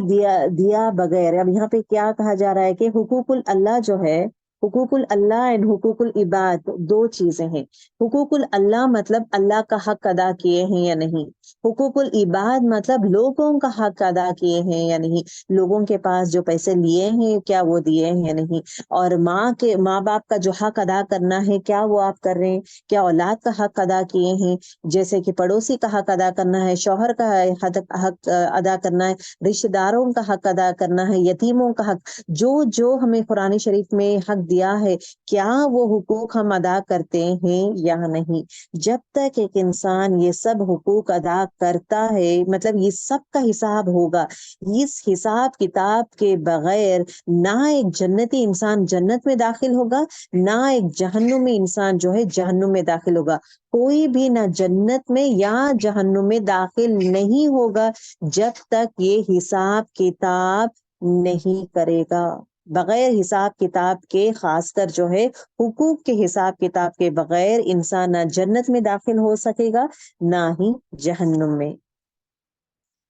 دیا بغیر، اب یہاں پہ کیا کہا جا رہا ہے کہ حقوق اللہ جو ہے، حقوق اللہ اینڈ حقوق العباد دو چیزیں ہیں۔ حقوق اللہ مطلب اللہ کا حق ادا کیے ہیں یا نہیں، حقوق العباد مطلب لوگوں کا حق ادا کیے ہیں یا نہیں، لوگوں کے پاس جو پیسے لیے ہیں کیا وہ دیے ہیں یا نہیں، اور ماں باپ کا جو حق ادا کرنا ہے کیا وہ آپ کر رہے ہیں، کیا اولاد کا حق ادا کیے ہیں، جیسے کہ پڑوسی کا حق ادا کرنا ہے، شوہر کا حق ادا کرنا ہے، رشتہ داروں کا حق ادا کرنا ہے، یتیموں کا حق، جو ہمیں قرآن شریف میں حق دیا ہے، کیا وہ حقوق ہم ادا کرتے ہیں یا نہیں۔ جب تک ایک انسان یہ سب حقوق ادا کرتا ہے، مطلب یہ سب کا حساب ہوگا۔ اس حساب کتاب کے بغیر نہ ایک جنتی انسان جنت میں داخل ہوگا، نہ ایک جہنمی انسان جو ہے جہنم میں داخل ہوگا۔ کوئی بھی نہ جنت میں یا جہنم میں داخل نہیں ہوگا جب تک یہ حساب کتاب نہیں کرے گا۔ بغیر حساب کتاب کے، خاص کر جو ہے حقوق کے حساب کتاب کے بغیر، انسان نہ جنت میں داخل ہو سکے گا نہ ہی جہنم میں۔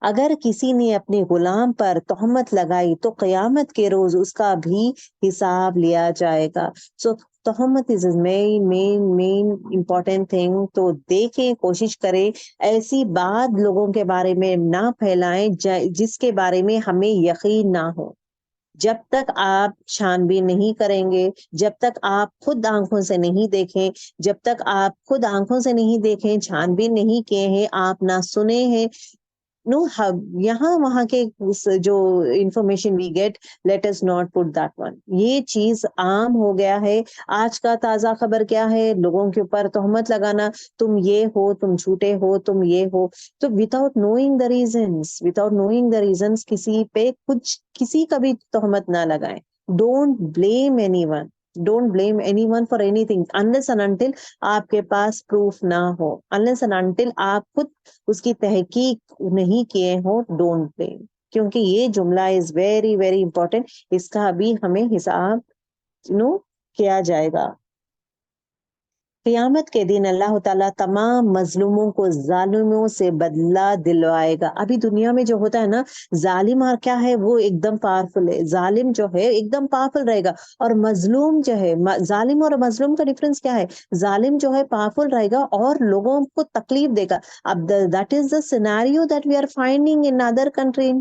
اگر کسی نے اپنے غلام پر تہمت لگائی تو قیامت کے روز اس کا بھی حساب لیا جائے گا۔ سو تہمت از مین امپورٹنٹ تھنگ۔ تو دیکھیں، کوشش کریں ایسی بات لوگوں کے بارے میں نہ پھیلائیں جس کے بارے میں ہمیں یقین نہ ہو۔ جب تک آپ چھان بین نہیں کریں گے، جب تک آپ خود آنکھوں سے نہیں دیکھیں، جب تک آپ خود آنکھوں سے نہیں دیکھیں، چھان بین نہیں کیے ہیں، آپ نہ سنے ہیں، یہاں وہاں کے جو information we get, let us not put that one. یہ چیز عام ہو گیا ہے۔ آج کا تازہ خبر کیا ہے؟ لوگوں کے اوپر تہمت لگانا، تم یہ ہو، تم جھوٹے ہو، تم یہ ہو۔ تو وداؤٹ نوئنگ دا ریزنس کسی پہ کسی کا بھی تہمت نہ لگائیں۔ Don't blame any one, don't blame any one for any thing unless and until آپ کے پاس پروف نہ ہو، unless and until آپ خود اس کی تحقیق نہیں کیے ہو، ڈونٹ بلیم۔ کیونکہ یہ جملہ از ویری ویری امپورٹنٹ، اس کا بھی ہمیں حساب کیا جائے گا۔ قیامت کے دن اللہ تعالیٰ تمام مظلوموں کو ظالموں سے بدلہ دلوائے گا۔ ابھی دنیا میں جو ہوتا ہے نا، ظالم اور کیا ہے، وہ ایک دم پاورفل ہے، ظالم جو ہے ایک دم پاورفل رہے گا، اور مظلوم جو ہے، ظالم اور مظلوم کا ڈفرنس کیا ہے؟ ظالم جو ہے پاورفل رہے گا اور لوگوں کو تکلیف دے گا۔ اب that is the scenario that we are finding in other country.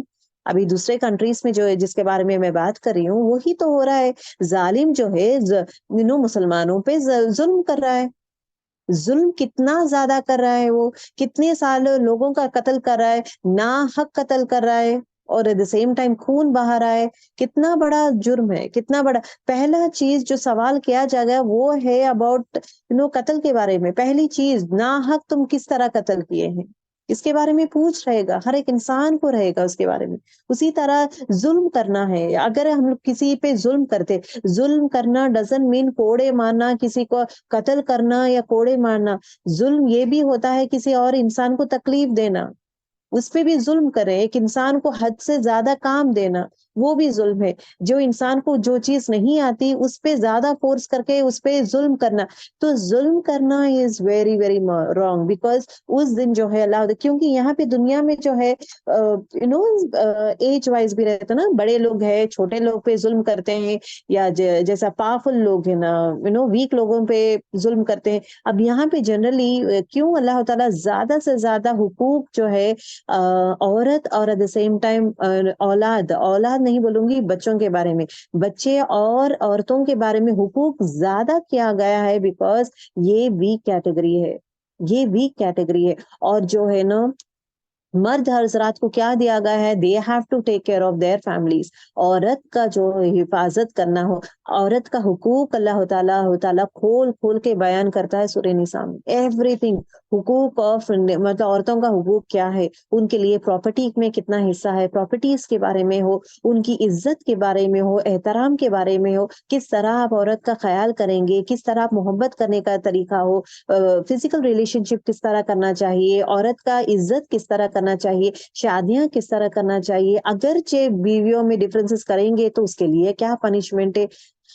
ابھی دوسرے کنٹریز میں جو ہے، جس کے بارے میں میں بات کر رہی ہوں، وہی تو ہو رہا ہے۔ ظالم جو ہے مسلمانوں پہ ظلم کر رہا ہے، ظلم کتنا زیادہ کر رہا ہے، وہ کتنے سال لوگوں کا قتل کر رہا ہے، ناحق قتل کر رہا ہے، اور ایٹ دا سیم ٹائم خون بہا رہا ہے۔ کتنا بڑا جرم ہے، کتنا بڑا۔ پہلا چیز جو سوال کیا جائے گا وہ ہے اباؤٹ قتل کے بارے میں۔ پہلی چیز، ناحق تم کس طرح قتل کیے ہیں، اس کے بارے میں پوچھ رہے گا، ہر ایک انسان کو رہے گا اس کے بارے میں۔ اسی طرح ظلم کرنا ہے، اگر ہم لوگ کسی پہ ظلم کرتے، ظلم کرنا ڈزنٹ مین کوڑے مارنا، کسی کو قتل کرنا یا کوڑے مارنا۔ ظلم یہ بھی ہوتا ہے کسی اور انسان کو تکلیف دینا۔ اس پہ بھی ظلم کر رہے ہیں. ایک انسان کو حد سے زیادہ کام دینا وہ بھی ظلم ہے. جو انسان کو جو چیز نہیں آتی اس پہ زیادہ فورس کر کے اس پہ ظلم کرنا, تو ظلم کرنا is very very wrong. Because اس دن جو ہے اللہ, کیونکہ یہاں پہ دنیا میں جو ہے ایج وائز بھی رہتا نا, بڑے لوگ ہیں چھوٹے لوگ پہ ظلم کرتے ہیں, یا جیسا پاورفل لوگ ہیں نا ویک لوگوں پہ ظلم کرتے ہیں. اب یہاں پہ جنرلی کیوں اللہ تعالیٰ زیادہ سے زیادہ حقوق جو ہے عورت اور ایٹ دا سیم ٹائم اولاد نہیں بولوں گی, بچوں کے بارے میں, بچے اور عورتوں کے بارے میں حقوق زیادہ کیا گیا ہے, بیکاز یہ ویک کیٹیگری ہے, یہ ویک کیٹیگری ہے. اور جو ہے نا مرد حضرات کو کیا دیا گیا ہے, they have to take care of their families. عورت کا جو حفاظت کرنا ہو, عورت کا حقوق اللہ تعالیٰ کھول کھول کے بیان کرتا ہے سورہ نساء میں. ایوری تھنگ, حقوق آف مطلب عورتوں کا حقوق کیا ہے, ان کے لیے پراپرٹی میں کتنا حصہ ہے, پراپرٹیز کے بارے میں ہو, ان کی عزت کے بارے میں ہو, احترام کے بارے میں ہو, کس طرح آپ عورت کا خیال کریں گے, کس طرح آپ محبت کرنے کا طریقہ ہو, فزیکل ریلیشن شپ کس طرح کرنا چاہیے, عورت کا عزت کس طرح کرنا چاہیے, شادیاں کس طرح کرنا چاہیے, اگرچہ بیویوں میں ڈفرینسز کریں گے تو اس کے لیے کیا پنشمنٹ ہے.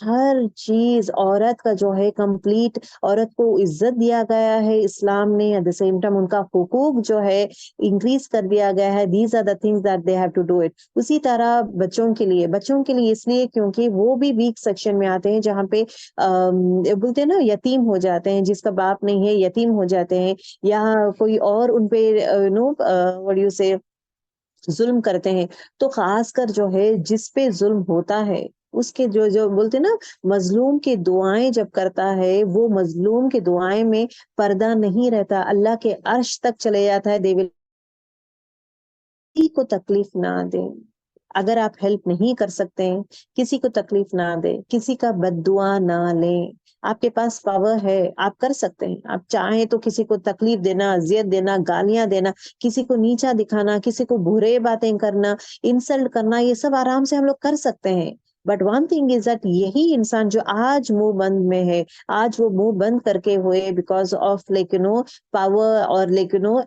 ہر چیز عورت کا جو ہے کمپلیٹ, عورت کو عزت دیا گیا ہے اسلام نے, ایٹ دا سیم ٹائم ان کا حقوق جو ہے انکریز کر دیا گیا ہے. These are the things that they have to do it. اسی طرح بچوں کے لیے اس لیے کیونکہ وہ بھی ویک سیکشن میں آتے ہیں, جہاں پہ بولتے ہیں نا یتیم ہو جاتے ہیں, جس کا باپ نہیں ہے یتیم ہو جاتے ہیں, یا کوئی اور ان پہ what do you say ظلم کرتے ہیں. تو خاص کر جو ہے جس پہ ظلم ہوتا ہے اس کے جو بولتے نا مظلوم کی دعائیں جب کرتا ہے, وہ مظلوم کی دعائیں میں پردہ نہیں رہتا, اللہ کے عرش تک چلے جاتا ہے. کسی کو تکلیف نہ دیں, اگر آپ ہیلپ نہیں کر سکتے ہیں کسی کو تکلیف نہ دیں, کسی کا بد دعا نہ لیں. آپ کے پاس پاور ہے, آپ کر سکتے ہیں, آپ چاہیں تو کسی کو تکلیف دینا, اذیت دینا, گالیاں دینا, کسی کو نیچا دکھانا, کسی کو برے باتیں کرنا, انسلٹ کرنا, یہ سب آرام سے ہم لوگ کر سکتے ہیں. But one thing is that یہی انسان جو آج منہ بند میں ہے, آج وہ منہ بند کر کے ہوئے بیکاز آف پاور اور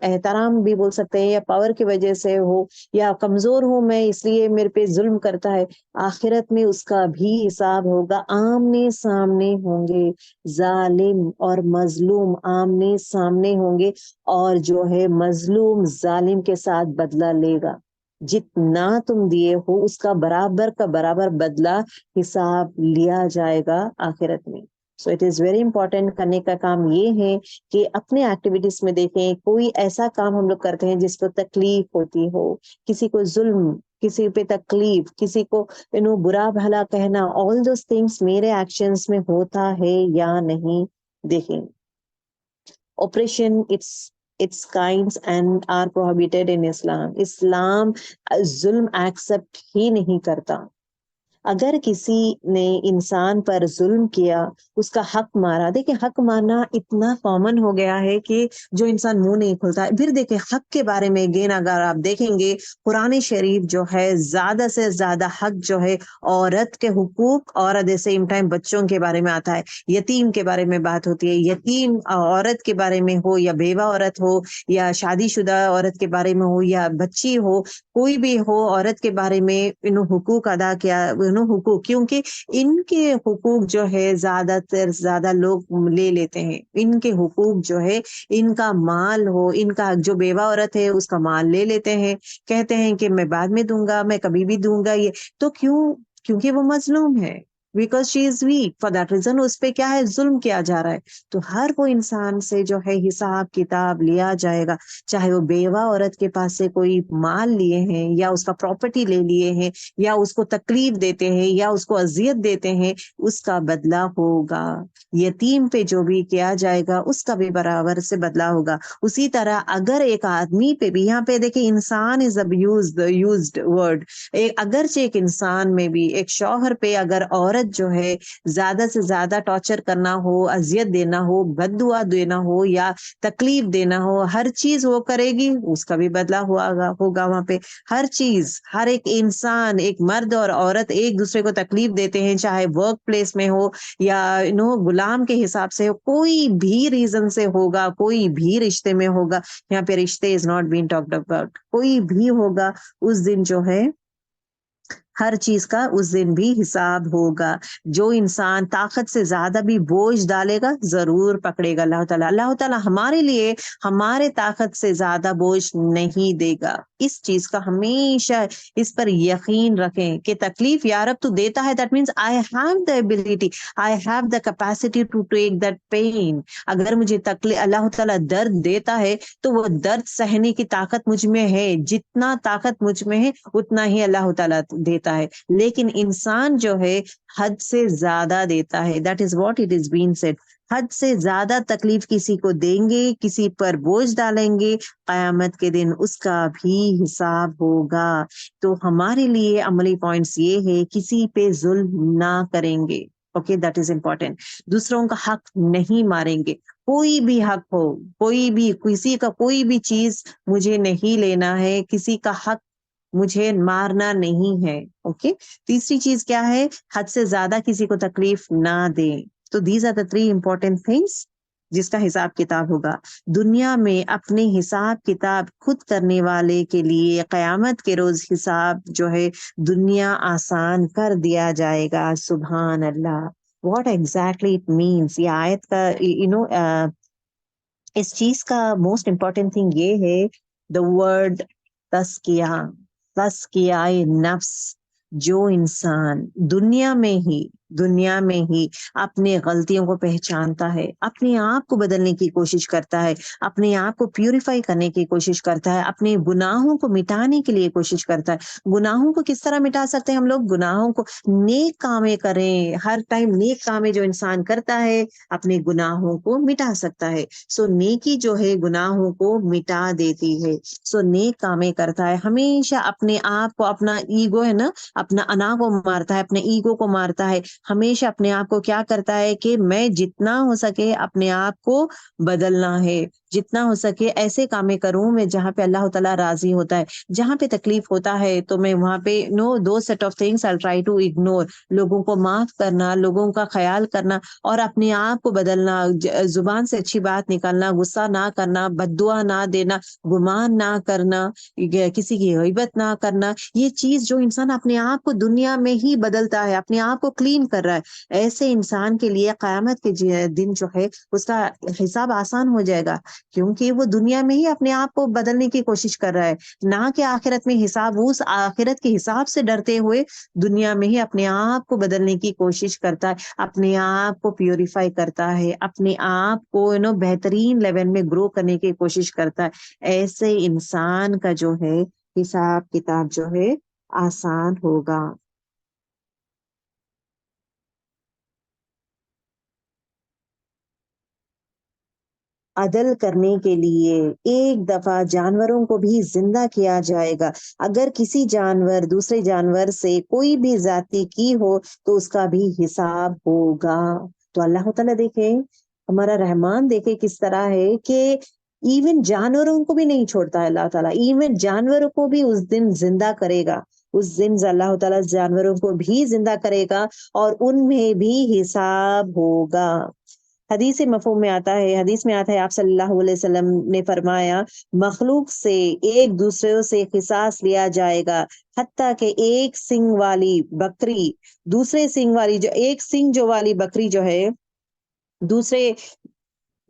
احترام بھی بول سکتے ہیں, یا پاور کی وجہ سے ہو, یا کمزور ہوں میں اس لیے میرے پہ ظلم کرتا ہے, آخرت میں اس کا بھی حساب ہوگا. آمنے سامنے ہوں گے ظالم اور مظلوم, آمنے سامنے ہوں گے, اور جو ہے مظلوم ظالم کے ساتھ بدلہ لے گا. جتنا تم دیے ہو اس کا برابر بدلہ حساب لیا جائے گا آخرت میں. So it is very important. کرنے کا کام یہ ہے کہ اپنے ایکٹیویٹیز میں دیکھیں, کوئی ایسا کام ہم لوگ کرتے ہیں جس کو تکلیف ہوتی ہو, کسی کو ظلم, کسی پہ تکلیف, کسی کو برا بھلا کہنا, آل دوز تھنگس میرے ایکشنز میں ہوتا ہے یا نہیں. دیکھیں, oppression its kinds and are prohibited in Islam. اسلام ظلم ایکسپٹ ہی نہیں کرتا. اگر کسی نے انسان پر ظلم کیا, اس کا حق مارا, دیکھیں حق مارنا اتنا کامن ہو گیا ہے کہ جو انسان منہ نہیں کھلتا. پھر دیکھیں حق کے بارے میں گین اگر آپ دیکھیں گے, قرآن شریف جو ہے زیادہ سے زیادہ حق جو ہے عورت کے حقوق اور ایٹ دا سیم ٹائم بچوں کے بارے میں آتا ہے. یتیم کے بارے میں بات ہوتی ہے, یتیم عورت کے بارے میں ہو, یا بیوہ عورت ہو, یا شادی شدہ عورت کے بارے میں ہو, یا بچی ہو, کوئی بھی ہو, عورت کے بارے میں حقوق ادا کیا, حقوق, کیونکہ ان کے حقوق جو ہے زیادہ تر زیادہ لوگ لے لیتے ہیں. ان کے حقوق جو ہے, ان کا مال ہو, ان کا جو بیوہ عورت ہے اس کا مال لے لیتے ہیں, کہتے ہیں کہ میں بعد میں دوں گا, میں کبھی بھی دوں گا. یہ تو کیونکہ وہ مظلوم ہے, because she is weak, for that reason اس پہ کیا ہے, ظلم کیا جا رہا ہے. تو ہر وہ انسان سے جو ہے حساب کتاب لیا جائے گا, چاہے وہ بیوہ عورت کے پاس سے کوئی مال لیے ہیں, یا اس کا پراپرٹی لے لیے ہیں, یا اس کو تکلیف دیتے ہیں, یا اس کو اذیت دیتے ہیں, اس کا بدلہ ہوگا. یتیم پہ جو بھی کیا جائے گا اس کا بھی برابر سے بدلہ ہوگا. اسی طرح اگر ایک آدمی پہ بھی, یہاں پہ دیکھیں انسان از یوزڈ ورڈ, اگرچہ ایک انسان میں بھی, ایک شوہر پہ اگر عورت عورت جو ہے زیادہ سے زیادہ ٹارچر کرنا ہو، اذیت دینا ہو، بد دعا دینا ہو یا تکلیف دینا ہو، ہر چیز وہ کرے گی، اس کا بھی بدلہ ہوگا وہاں پہ. ہر چیز، ہر ایک انسان، ایک مرد اور عورت ایک دوسرے کو تکلیف دیتے ہیں، چاہے ورک پلیس میں ہو یا غلام کے حساب سے ہو، کوئی بھی ریزن سے ہوگا، کوئی بھی رشتے میں ہوگا. یہاں پہ رشتے is not been talked about, کوئی بھی ہوگا، اس دن جو ہے ہر چیز کا اس دن بھی حساب ہوگا. جو انسان طاقت سے زیادہ بھی بوجھ ڈالے گا ضرور پکڑے گا اللہ تعالیٰ. اللہ تعالیٰ ہمارے لیے ہمارے طاقت سے زیادہ بوجھ نہیں دے گا. اس چیز کا ہمیشہ اس پر یقین رکھیں کہ تکلیف یا رب تو دیتا ہے، that means I have the ability, I have the capacity to take that pain. اگر مجھے اللہ تعالیٰ درد دیتا ہے تو وہ درد سہنے کی طاقت مجھ میں ہے. جتنا طاقت مجھ میں ہے اتنا ہی اللہ تعالیٰ دیتا ہے. لیکن انسان جو ہے حد سے زیادہ دیتا ہے. That is what it is been said. حد سے زیادہ تکلیف کسی کو دیں گے، کسی پر بوجھ ڈالیں گے، قیامت کے دن اس کا بھی حساب ہوگا. تو ہمارے لیے عملی پوائنٹس یہ ہے، کسی پہ ظلم نہ کریں گے. Okay, that is important. دوسروں کا حق نہیں ماریں گے. کوئی بھی حق ہو، کوئی بھی، کسی کا کوئی بھی چیز مجھے نہیں لینا ہے، کسی کا حق مجھے مارنا نہیں ہے. اوکے. تیسری چیز کیا ہے؟ حد سے زیادہ کسی کو تکلیف نہ دیں. تو these are the 3 important things جس کا حساب کتاب ہوگا. دنیا میں اپنے حساب کتاب خود کرنے والے کے لیے قیامت کے روز حساب جو ہے دنیا آسان کر دیا جائے گا. سبحان اللہ. What exactly it means. یہ آیت کا اس چیز کا موسٹ امپورٹنٹ تھنگ یہ ہے، دا ورڈ تزکیہ. تزکیہ نفس. جو انسان دنیا میں ہی اپنے غلطیوں کو پہچانتا ہے، اپنے آپ کو بدلنے کی کوشش کرتا ہے، اپنے آپ کو پیوریفائی کرنے کی کوشش کرتا ہے، اپنے گناہوں کو مٹانے کے لیے کوشش کرتا ہے. گناہوں کو کس طرح مٹا سکتے ہیں ہم لوگ؟ گناہوں کو نیک کامیں کریں. ہر ٹائم نیک کامیں جو انسان کرتا ہے اپنے گناہوں کو مٹا سکتا ہے. سو نیکی جو ہے گناہوں کو مٹا دیتی ہے. سو نیک کامیں کرتا ہے، ہمیشہ اپنے آپ کو، اپنا ایگو ہے نا، اپنا انا کو مارتا ہے، اپنے ایگو کو مارتا ہے. ہمیشہ اپنے آپ کو کیا کرتا ہے کہ میں جتنا ہو سکے اپنے آپ کو بدلنا ہے، جتنا ہو سکے ایسے کامیں کروں میں جہاں پہ اللہ تعالیٰ راضی ہوتا ہے. جہاں پہ تکلیف ہوتا ہے تو میں وہاں پہ two set of things I'll try to ignore. لوگوں کو معاف کرنا، لوگوں کا خیال کرنا اور اپنے آپ کو بدلنا. زبان سے اچھی بات نکالنا، غصہ نہ کرنا، بد دعا نہ دینا، گمان نہ کرنا، کسی کی غیبت نہ کرنا. یہ چیز جو انسان اپنے آپ کو دنیا میں ہی بدلتا ہے، اپنے آپ کو کلین کر رہا ہے، ایسے انسان کے لیے قیامت کے دن جو ہے اس کا حساب آسان ہو جائے گا. کیونکہ وہ دنیا میں ہی اپنے آپ کو بدلنے کی کوشش کر رہا ہے، نہ کہ آخرت میں حساب. اس آخرت کے حساب سے ڈرتے ہوئے دنیا میں ہی اپنے آپ کو بدلنے کی کوشش کرتا ہے، اپنے آپ کو پیوریفائی کرتا ہے، اپنے آپ کو بہترین لیول میں گرو کرنے کی کوشش کرتا ہے. ایسے انسان کا جو ہے حساب کتاب جو ہے آسان ہوگا. عدل کرنے کے لیے ایک دفعہ جانوروں کو بھی زندہ کیا جائے گا. اگر کسی جانور دوسرے جانور سے کوئی بھی زیادتی کی ہو تو اس کا بھی حساب ہوگا. تو اللہ تعالیٰ دیکھیں، ہمارا رحمان دیکھیں کس طرح ہے کہ ایون جانوروں کو بھی نہیں چھوڑتا ہے اللہ تعالیٰ. ایون جانوروں کو بھی اس دن زندہ کرے گا. اس دن اللہ تعالیٰ جانوروں کو بھی زندہ کرے گا اور ان میں بھی حساب ہوگا. حدیث مفہوم میں آتا ہے، حدیث میں آتا ہے آپ صلی اللہ علیہ وسلم نے فرمایا، مخلوق سے ایک دوسرے سے قصاص لیا جائے گا، حتیٰ کہ ایک سنگ والی بکری دوسرے سنگ والی، جو ایک سنگ جو والی بکری جو ہے دوسرے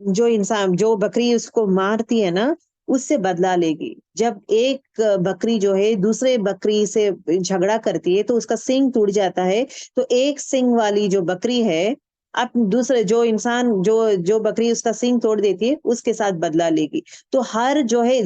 جو انسان جو بکری اس کو مارتی ہے نا اس سے بدلہ لے گی. جب ایک بکری جو ہے دوسرے بکری سے جھگڑا کرتی ہے تو اس کا سنگ ٹوٹ جاتا ہے، تو ایک سنگ والی جو بکری ہے اب دوسرے جو انسان جو بکری اس کا سنگ توڑ دیتی ہے اس کے ساتھ بدلہ لے گی. تو ہر جو ہے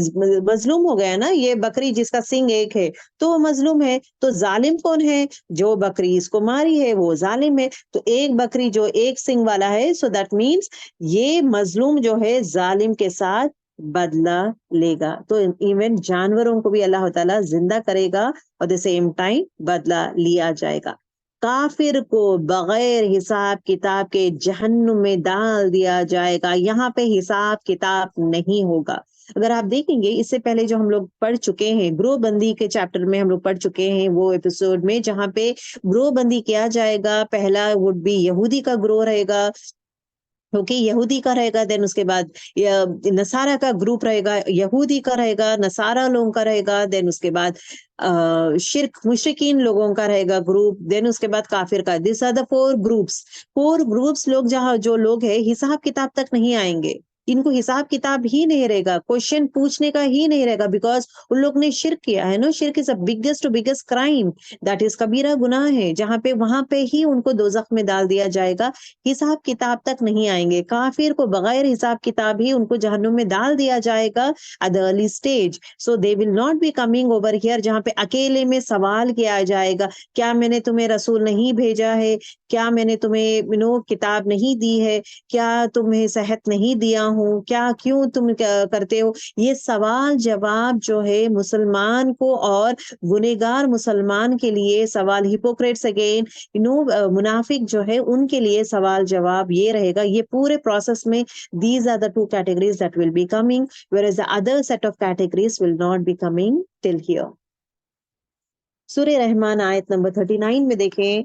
مظلوم ہو گیا نا، یہ بکری جس کا سنگ ایک ہے تو وہ مظلوم ہے. تو ظالم کون ہے؟ جو بکری اس کو ماری ہے وہ ظالم ہے. تو ایک بکری جو ایک سنگ والا ہے، سو دیٹ مینس یہ مظلوم جو ہے ظالم کے ساتھ بدلہ لے گا. تو ایون جانوروں کو بھی اللہ تعالیٰ زندہ کرے گا اور the same time بدلہ لیا جائے گا. کافر کو بغیر حساب کتاب کے جہنم میں ڈال دیا جائے گا. یہاں پہ حساب کتاب نہیں ہوگا. اگر آپ دیکھیں گے اس سے پہلے جو ہم لوگ پڑھ چکے ہیں گروہ بندی کے چیپٹر میں، ہم لوگ پڑھ چکے ہیں وہ ایپیسوڈ میں جہاں پہ گروہ بندی کیا جائے گا. پہلا وڈ بی یہودی کا گروہ رہے گا، اوکے، یہودی کا رہے گا. دین اس کے بعد نصارہ کا گروپ رہے گا، یہودی کا رہے گا، نصارہ لوگوں کا رہے گا. دین اس کے بعد شرک مشرکین لوگوں کا رہے گا گروپ. دین اس کے بعد کافر کا. دس آر دا فور گروپس لوگ جہاں جو لوگ ہیں حساب کتاب تک نہیں آئیں گے. ان کو حساب کتاب ہی نہیں رہے گا، کوشچن پوچھنے کا ہی نہیں رہے گا، بیکاز ان لوگ نے شرک کیا ہے نا. شرک از بگیسٹ کرائم، دیٹ از کبیرہ گناہ ہے، جہاں پہ وہاں پہ ہی ان کو دوزخ میں ڈال دیا جائے گا. حساب کتاب تک نہیں آئیں گے. کافر کو بغیر حساب کتاب ہی ان کو جہنم میں ڈال دیا جائے گا at the early stage. So they will not be coming over here جہاں پہ اکیلے میں سوال کیا جائے گا، کیا میں نے تمہیں رسول نہیں بھیجا ہے، کیا میں نے تمہیں کتاب نہیں دی ہے، کیا تمہیں صحت نہیں دیا ہوں، کیا کیوں تم کرتے ہو. یہ سوال جواب جو ہے مسلمان کو اور گنہگار مسلمان کے لیے سوال، ہپوکریٹس اگین منافق جو ہے ان کے لیے سوال جواب یہ رہے گا. یہ پورے پروسیس میں these are the two categories that will be coming, whereas the other set of categories will not be coming till here. سورہ رحمان آیت نمبر 39 میں دیکھیں،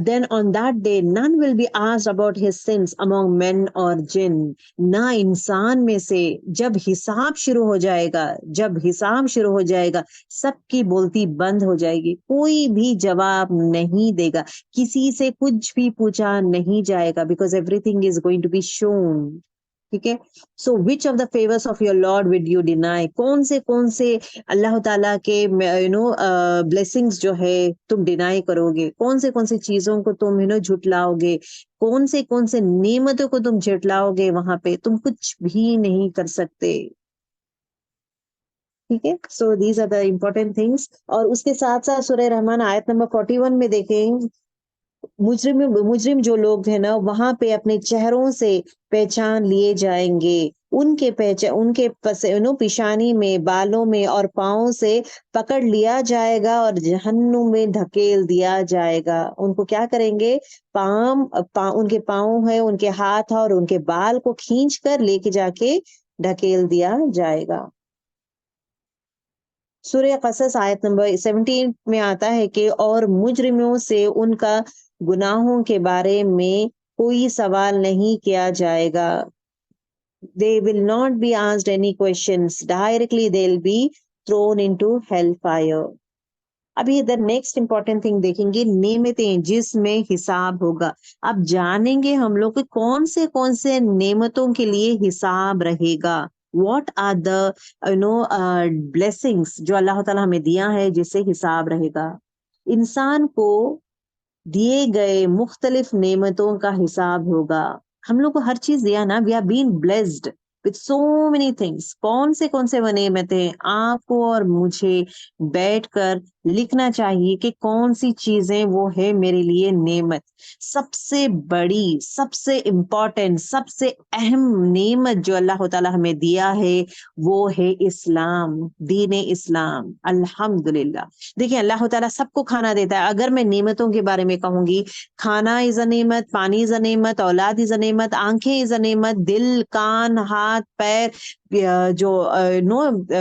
then on that day none will be asked about his sins among men or jinn. نہ انسان میں سے جب حساب شروع ہو جائے گا سب کی بولتی بند ہو جائے گی، کوئی بھی جواب نہیں دے گا، کسی سے کچھ بھی پوچھا نہیں جائے گا، because everything is going to be shown. ٹھیک ہے. So which of the favours of your Lord would you deny, کون سے اللہ تعالیٰ کے بلیسنگز جو ہے تم ڈینائی کرو گے، کون سی چیزوں کو تم جھٹلاؤ گے، کون سے نعمتوں کو تم جھٹلاؤ گے. وہاں پہ تم کچھ بھی نہیں کر سکتے. ٹھیک ہے. So these are the important things. اور اس کے ساتھ ساتھ سورہ رحمان آیت نمبر 41 میں دیکھیں، مجرم جو لوگ ہیں نا وہاں پہ اپنے چہروں سے پہچان لیے جائیں گے. ان کے پیشانی میں، بالوں میں اور پاؤں سے پکڑ لیا جائے گا اور جہنم میں دھکیل دیا جائے گا. ان کو کیا کریں گے؟ ان کے پاؤں ہے، ان کے ہاتھ اور ان کے بال کو کھینچ کر لے کے جا کے ڈھکیل دیا جائے گا. سورہ قصص آیت نمبر 17 میں آتا ہے کہ اور مجرموں سے ان کا گناہوں کے بارے میں کوئی سوال نہیں کیا جائے گا. They will not be asked any questions. Directly they'll be thrown into hellfire. ابھی ادھر نیکسٹ امپورٹنٹ تھنگ دیکھیں گے، نعمتیں جس میں حساب ہوگا. اب جانیں گے ہم لوگ کون سے نعمتوں کے لیے حساب رہے گا. واٹ آر دا blessings جو اللہ تعالیٰ ہمیں دیا ہے جس سے حساب رہے گا. انسان کو دیے گئے مختلف نعمتوں کا حساب ہوگا. ہم لوگ کو ہر چیز دیا نا، we are being blessed with so many things. کون سے وہ نعمتیں آپ کو اور مجھے بیٹھ کر لکھنا چاہیے کہ کون سی چیزیں وہ ہے میرے لیے نعمت. سب سے بڑی، سب سے امپورٹنٹ، سب سے اہم نعمت جو اللہ تعالیٰ ہمیں دیا ہے وہ ہے اسلام، دین اسلام. الحمدللہ. دیکھیں اللہ تعالیٰ سب کو کھانا دیتا ہے. اگر میں نعمتوں کے بارے میں کہوں گی، کھانا از اے نعمت، پانی از اے نعمت، اولاد از اے نعمت، آنکھیں از اے نعمت، دل، کان، ہاتھ، پیر، جو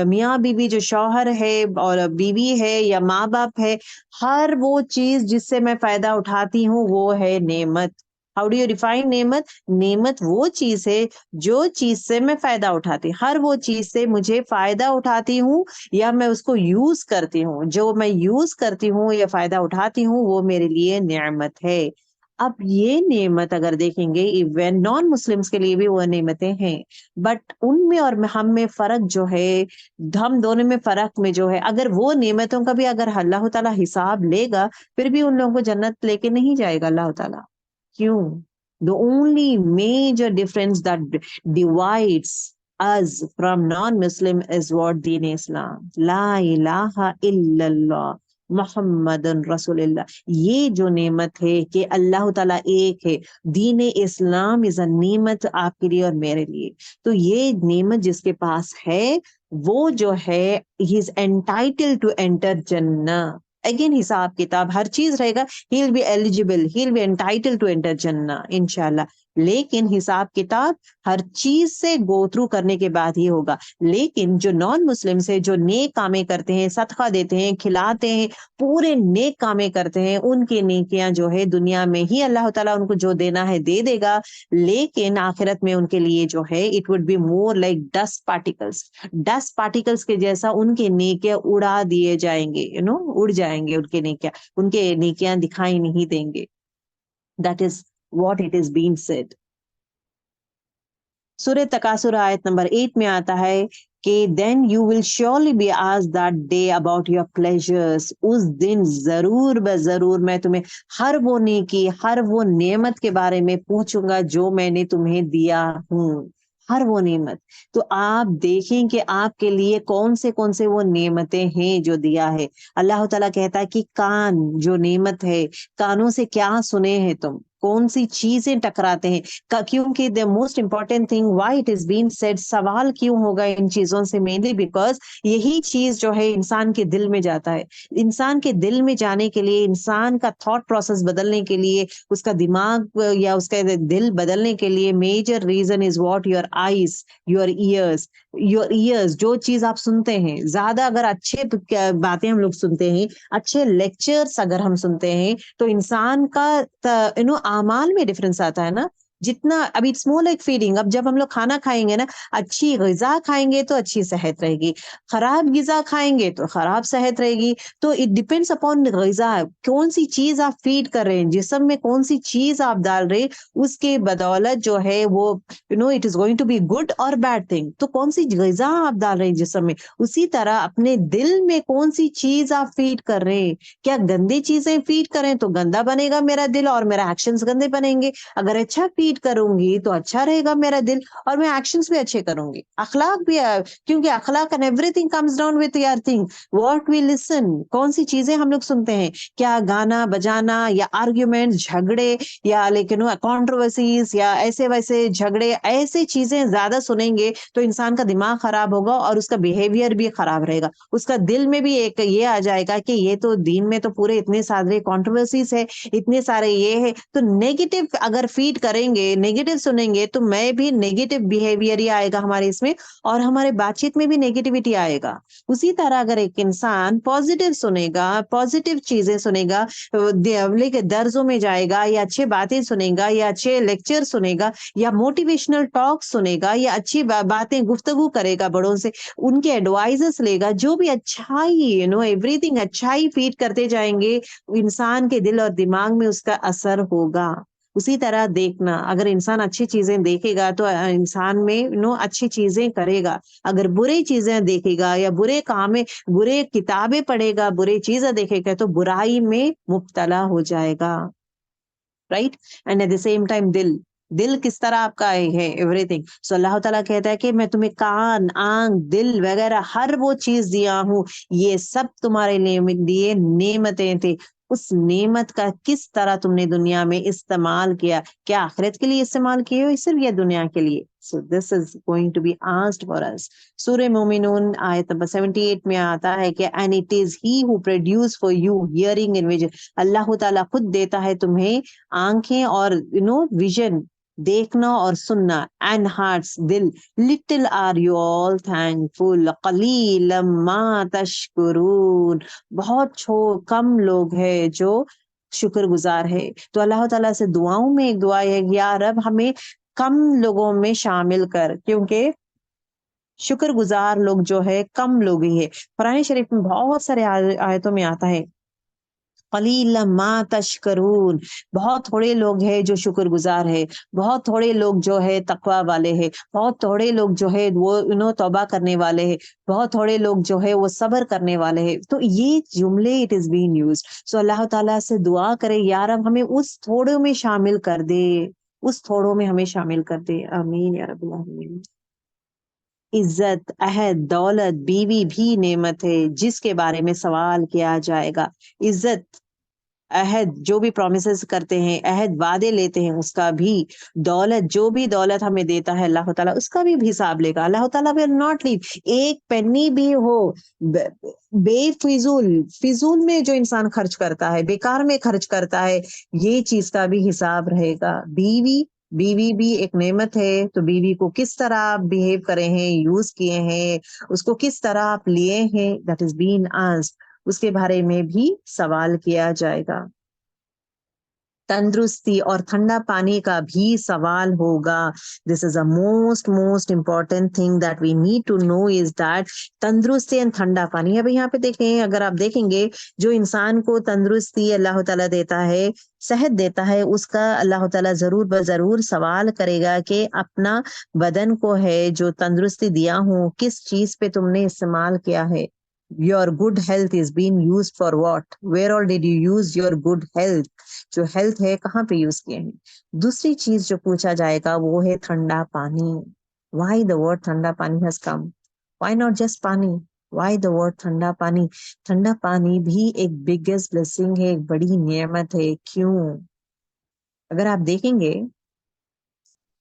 میاں بیوی جو شوہر ہے اور بیوی ہے یا ماں باپ ہے، ہر وہ چیز جس سے میں فائدہ اٹھاتی ہوں وہ ہے نعمت. ہاؤ ڈو یو ڈیفائن نعمت؟ نعمت وہ چیز ہے جو چیز سے میں فائدہ اٹھاتی، ہر وہ چیز سے مجھے فائدہ اٹھاتی ہوں یا میں اس کو یوز کرتی ہوں. جو میں یوز کرتی ہوں یا فائدہ اٹھاتی ہوں وہ میرے لیے نعمت ہے. اب یہ نعمت اگر دیکھیں گے ایون نان مسلمس کے لیے بھی وہ نعمتیں ہیں، بٹ ان میں اور ہم میں فرق جو ہے، ہم دونوں میں فرق میں جو ہے، اگر وہ نعمتوں کا بھی اگر اللہ تعالیٰ حساب لے گا پھر بھی ان لوگوں کو جنت لے کے نہیں جائے گا اللہ تعالیٰ. کیوں؟ The only major difference that divides us from non-Muslim is what deen Islam. La ilaha illallah محمد رسول اللہ. یہ جو نعمت ہے کہ اللہ تعالیٰ ایک ہے، دین اسلام از اے نعمت آپ کے لیے اور میرے لیے. تو یہ نعمت جس کے پاس ہے وہ جو ہے he is entitled to enter جنہ. اگین حساب کتاب ہر چیز رہے گا. He will be eligible, he will be entitled to enter جنہ انشاءاللہ. لیکن حساب کتاب ہر چیز سے گو تھرو کرنے کے بعد ہی ہوگا. لیکن جو نان مسلم سے جو نیک کامیں کرتے ہیں, صدقہ دیتے ہیں, کھلاتے ہیں, پورے نیک کامیں کرتے ہیں, ان کی نیکیاں جو ہے دنیا میں ہی اللہ تعالیٰ ان کو جو دینا ہے دے دے گا. لیکن آخرت میں ان کے لیے جو ہے it would be more like dust particles, dust particles کے جیسا ان کے نیکیاں اڑا دیے جائیں گے, اڑ جائیں گے ان کے نیکیاں دکھائی نہیں دیں گے. That is what it is been said. سورہ تکاثر آیت نمبر 8 میں آتا ہے کہ then you will surely be asked that day about your pleasures. اس دن ضرور بضرور میں تمہیں ہر وہ نیکی, ہر وہ نعمت کے بارے میں پوچھوں گا جو میں نے تمہیں دیا ہوں, ہر وہ نعمت. تو آپ دیکھیں کہ آپ کے لیے کون سے وہ نعمتیں ہیں جو دیا ہے. اللہ تعالیٰ کہتا ہے کہ کان جو نعمت ہے, کانوں سے کیا سنے ہیں تم, کون سی چیزیں ٹکراتے ہیں, کیونکہ the most important thing why it is being said, سوال کیوں ہوگا ان چیزوں سے, mainly because یہی چیز جو ہے انسان کے دل میں جاتا ہے. انسان کے دل میں جانے کے لیے, انسان کا تھاٹ پروسیس بدلنے کے لیے, اس کا دماغ یا اس کا دل بدلنے کے لیے major reason is what, your eyes, your ears, جو چیز آپ سنتے ہیں. زیادہ اگر اچھے باتیں ہم لوگ سنتے ہیں, اچھے لیکچرز اگر ہم سنتے ہیں, تو انسان کا اعمال میں ڈفرنس آتا ہے نا. جتنا ابھی اٹس مور لائک فیڈنگ. اب جب ہم لوگ کھانا کھائیں گے نا, اچھی غذا کھائیں گے تو اچھی صحت رہے گی, خراب غذا کھائیں گے تو خراب صحت رہے گی. تو اٹ ڈپینڈس اپون غذا, کون سی چیز آپ فیڈ کر رہے ہیں, جسم میں کون سی چیز آپ ڈال رہے, اس کے بدولت جو ہے وہ it is going to be good اور بیڈ تھنگ. تو کون سی غذا آپ ڈال رہے ہیں جسم میں, اسی طرح اپنے دل میں کون سی چیز آپ فیڈ کر رہے ہیں. کیا گندی چیزیں فیڈ کریں تو گندا بنے گا میرا دل اور میرا ایکشنز گندے بنیں گے. اگر اچھا فیڈ کروں گی تو اچھا رہے گا میرا دل اور میں ایکشنز بھی اچھے کروں گی. اخلاق بھی, کیونکہ اخلاق and everything comes down with your thing, what we listen. کون سی چیزیں ہم لوگ سنتے ہیں, کیا گانا بجانا یا آرگیومنٹ, جھگڑے, یا لیکن کنٹروورسیز یا ایسے ویسے جھگڑے, ایسے چیزیں زیادہ سنیں گے تو انسان کا دماغ خراب ہوگا اور اس کا بیہیویئر بھی خراب رہے گا. اس کا دل میں بھی ایک یہ آ جائے گا کہ یہ تو دین میں تو پورے اتنے سارے کنٹروورسیز ہے, اتنے سارے یہ ہے. تو نیگیٹو اگر فیڈ کریں گے, نیگیٹو سنیں گے, تو میں بھی نیگیٹو بیہیویئر ہی آئے گا ہمارے اس میں, اور ہمارے بات چیت میں بھی نیگیٹیوٹی آئے گا. اسی طرح اگر ایک انسان پازیٹیو سنے گا, پازیٹیو چیزیں سنے گا, درزوں میں جائے گا, یا اچھے باتیں سنے گا, یا اچھے لیکچر سنے گا, یا موٹیویشنل ٹاک سنے گا, یا اچھی باتیں گفتگو کرے گا بڑوں سے, ان کے ایڈوائزز لے گا, جو بھی اچھائی ایوری تھنگ اچھائی فیڈ کرتے جائیں گے, انسان کے دل اور دماغ میں اس کا اثر ہوگا. اسی طرح دیکھنا, اگر انسان اچھی چیزیں دیکھے گا تو انسان میں اچھی چیزیں کرے گا. اگر برے چیزیں دیکھے گا یا برے کام میں, برے کتابیں پڑھے گا, برے چیزیں دیکھے گا, تو برائی میں مبتلا ہو جائے گا. Right. And at the same time دل کس طرح آپ کا ہے, ایوری تھنگ. سو اللہ تعالیٰ کہتا ہے کہ میں تمہیں کان, آنکھ, دل وغیرہ ہر وہ چیز دیا ہوں, یہ سب تمہارے لیے نعمتیں تھے. اس نعمت کا کس طرح تم نے دنیا میں استعمال کیا, کیا آخرت کے لیے استعمال کیے ہو صرف یا دنیا کے لیے. So this is going to be asked for us. سورہ مومنون آیت نمبر 78 میں آتا ہے کہ and it is he who produce for you hearing and vision. اللہ تعالیٰ خود دیتا ہے تمہیں آنکھیں اور vision, دیکھنا اور سننا, and hearts, دل. little are you all thankful, قلیلا ما تشکرون. بہت کم لوگ ہیں جو شکر گزار ہے. تو اللہ تعالیٰ سے دعاؤں میں ایک دعا ہے, یا رب ہمیں کم لوگوں میں شامل کر, کیونکہ شکر گزار لوگ جو ہے کم لوگ ہی ہے. قرآن شریف میں بہت سارے آیتوں میں آتا ہے قلیلا ما تشکرون, بہت تھوڑے لوگ ہیں جو شکر گزار ہے, بہت تھوڑے لوگ جو ہے تقوی والے ہیں, بہت تھوڑے لوگ جو ہے وہ توبہ کرنے والے ہیں, بہت تھوڑے لوگ جو ہے وہ صبر کرنے والے ہیں. تو یہ جملے اٹ از بین یوزڈ. سو اللہ تعالیٰ سے دعا کرے, یا رب ہمیں اس تھوڑوں میں شامل کر دے, اس تھوڑوں میں ہمیں شامل کر دے. آمین یا رب العالمین. عزت, عہد, دولت, بیوی بھی نعمت ہے جس کے بارے میں سوال کیا جائے گا. عزت عہد جو بھی پرومسز کرتے ہیں، عہد وعدے لیتے ہیں، اس کا بھی دولت، جو بھی دولت ہمیں دیتا ہے اللہ تعالیٰ، اس کا بھی حساب لے گا اللہ تعالیٰ. will not leave. ایک پینی بھی ہو بے فضول میں جو انسان خرچ کرتا ہے، بیکار میں خرچ کرتا ہے، یہ چیز کا بھی حساب رہے گا. بیوی بھی ایک نعمت ہے، تو بیوی کو کس طرح آپ بہیو کرے ہیں، یوز کیے ہیں، اس کو کس طرح آپ لیے ہیں، that is being asked. اس کے بارے میں بھی سوال کیا جائے گا. تندرستی اور ٹھنڈا پانی کا بھی سوال ہوگا. دس از a most important thing that we need to know is that تندرستی اور ٹھنڈا پانی. اب یہاں پہ دیکھیں، اگر آپ دیکھیں گے جو انسان کو تندرستی اللہ تعالیٰ دیتا ہے، صحت دیتا ہے، اس کا اللہ تعالیٰ ضرور بضرور سوال کرے گا کہ اپنا بدن کو ہے جو تندرستی دیا ہوں، کس چیز پہ تم نے استعمال کیا ہے. Your good health is being used for what? Where all did you use your good health? جو ہیلتھ ہے کہاں پہ یوز کیے ہیں. دوسری چیز جو پوچھا جائے گا وہ ہے ٹھنڈا پانی. Why the word ٹھنڈا پانی has come? Why not just پانی? Why the word ٹھنڈا پانی? ٹھنڈا پانی بھی ایک بگیسٹ بلیسنگ ہے، ایک بڑی نعمت ہے. کیوں؟ اگر آپ دیکھیں گے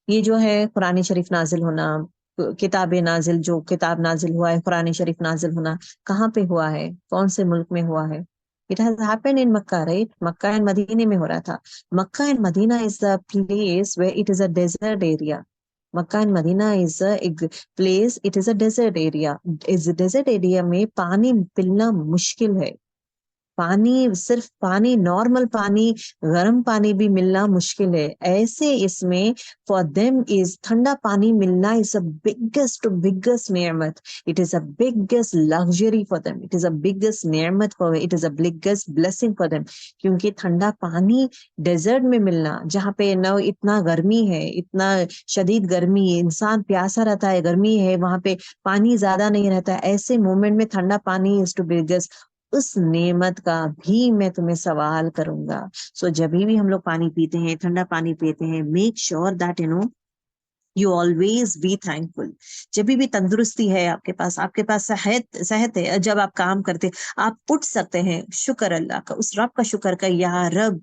یہ جو ہے قرآن شریف نازل ہونا، کتاب نازل، جو کتاب نازل ہوا ہے قرآن شریف نازل ہونا، کہاں پہ ہوا ہے، کون سے ملک میں ہوا ہے؟ It has happened in Makkah, right? Makkah and مدینے میں ہو رہا تھا. Makkah and Madinah is the place where it is a desert area. Makkah and Madinah is a place, it is a desert area. اس desert area میں پانی پلنا مشکل ہے. پانی، صرف پانی، نارمل پانی، گرم پانی بھی ملنا مشکل ہے. ایسے اس میں فار دیم از ٹھنڈا پانی ملنا از اے بگیسٹ نعمت. It is a biggest luxury for them. It is a biggest نعمت for, it is a biggest blessing for them. کیونکہ ٹھنڈا پانی ڈیزرٹ میں ملنا، جہاں پہ نہ اتنا گرمی ہے، اتنا شدید گرمی ہے، انسان پیاسا رہتا ہے، گرمی ہے، وہاں پہ پانی زیادہ نہیں رہتا، ایسے مومنٹ میں ٹھنڈا پانی از ٹو بگیسٹ. اس نعمت کا بھی میں تمہیں سوال کروں گا. سو جب بھی ہم لوگ پانی پیتے ہیں، ٹھنڈا پانی پیتے ہیں، make sure that you always be thankful. جب بھی تندرستی ہے آپ کے پاس صحت ہے، جب آپ کام کرتے، آپ اٹھ سکتے ہیں، شکر اللہ کا، اس رب کا شکر کا، یا رب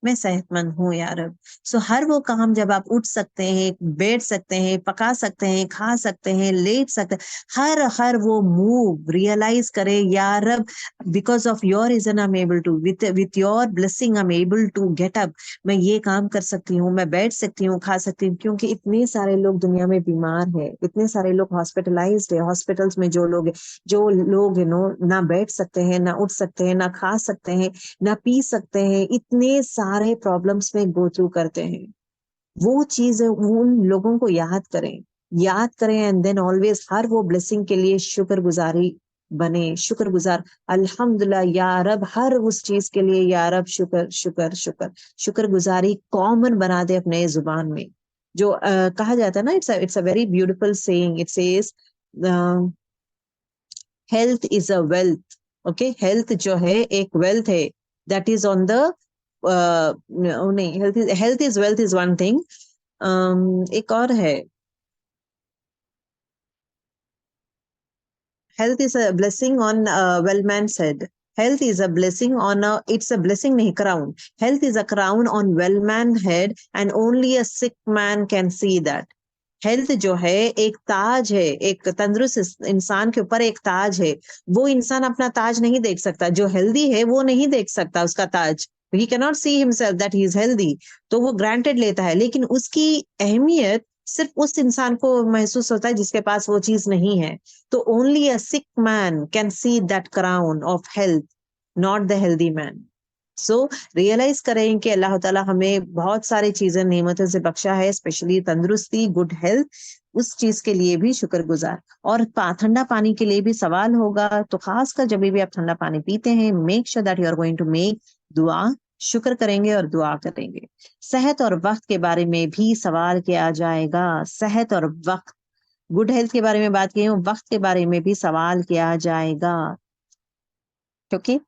میں صحت مند ہوں یا رب. سو ہر وہ کام جب آپ اٹھ سکتے ہیں، بیٹھ سکتے ہیں، پکا سکتے ہیں، کھا سکتے ہیں، لیٹ سکتے ہیں، ہر وہ موو ریئلائز کرے، یا رب because of your reason I am able to, with your blessing I am able to get up. میں یہ کام کر سکتی ہوں، میں بیٹھ سکتی ہوں، کھا سکتی ہوں. کیونکہ اتنے سارے لوگ دنیا میں بیمار ہیں، اتنے سارے لوگ ہاسپٹلائزڈ ہیں. ہاسپٹلس میں جو لوگ نہ بیٹھ سکتے ہیں، نہ اٹھ سکتے ہیں، نہ کھا سکتے ہیں، نہ پی سکتے ہیں، اتنے سارے پرابلمس میں گو تھرو کرتے ہیں. وہ چیز ان لوگوں کو یاد کریں اینڈ دین آلویز ہر وہ بلیسنگ کے لیے شکر گزاری بنے، شکر گزار. الحمدللہ یا رب، ہر اس چیز کے لیے یا رب شکر شکر شکر. شکر گزاری کامن بنا دے اپنے زبان میں. جو کہا جاتا ہے نا، it's a very beautiful saying. It says health is a wealth. Okay, health جو ہے ایک ویلتھ ہے. دیٹ از آن دا نہیں، health is wealth is one thing. ایک اور ہے، health is a blessing on well man's head. Health is a blessing on it's a blessing nahi, crown. Health is a crown on well man's head and only a sick man can see that. Health جو ہے ایک تاج ہے، ایک تندرست انسان کے اوپر ایک تاج ہے. وہ انسان اپنا تاج نہیں دیکھ سکتا، جو ہیلدی ہے وہ نہیں دیکھ سکتا اس کا تاج. He cannot see himself that he is healthy. تو وہ granted لیتا ہے، لیکن اس کی اہمیت صرف اس انسان کو محسوس ہوتا ہے جس کے پاس وہ چیز نہیں ہے. تو only a sick man can see that crown of health, not the healthy man. So realize کریں کہ اللہ تعالیٰ ہمیں بہت ساری چیزیں نعمتوں سے بخشا ہے، اسپیشلی تندرستی، گڈ ہیلتھ. اس چیز کے لیے بھی شکر گزار. اور ٹھنڈا پانی کے لیے بھی سوال ہوگا. تو خاص کر جب بھی آپ ٹھنڈا پانی پیتے ہیں، make sure that you are going to make دعا، شکر کریں گے اور دعا کریں گے. صحت اور وقت کے بارے میں بھی سوال کیا جائے گا. صحت اور وقت، گڈ ہیلتھ کے بارے میں بات کی ہوں، وقت کے بارے میں بھی سوال کیا جائے گا. کیونکہ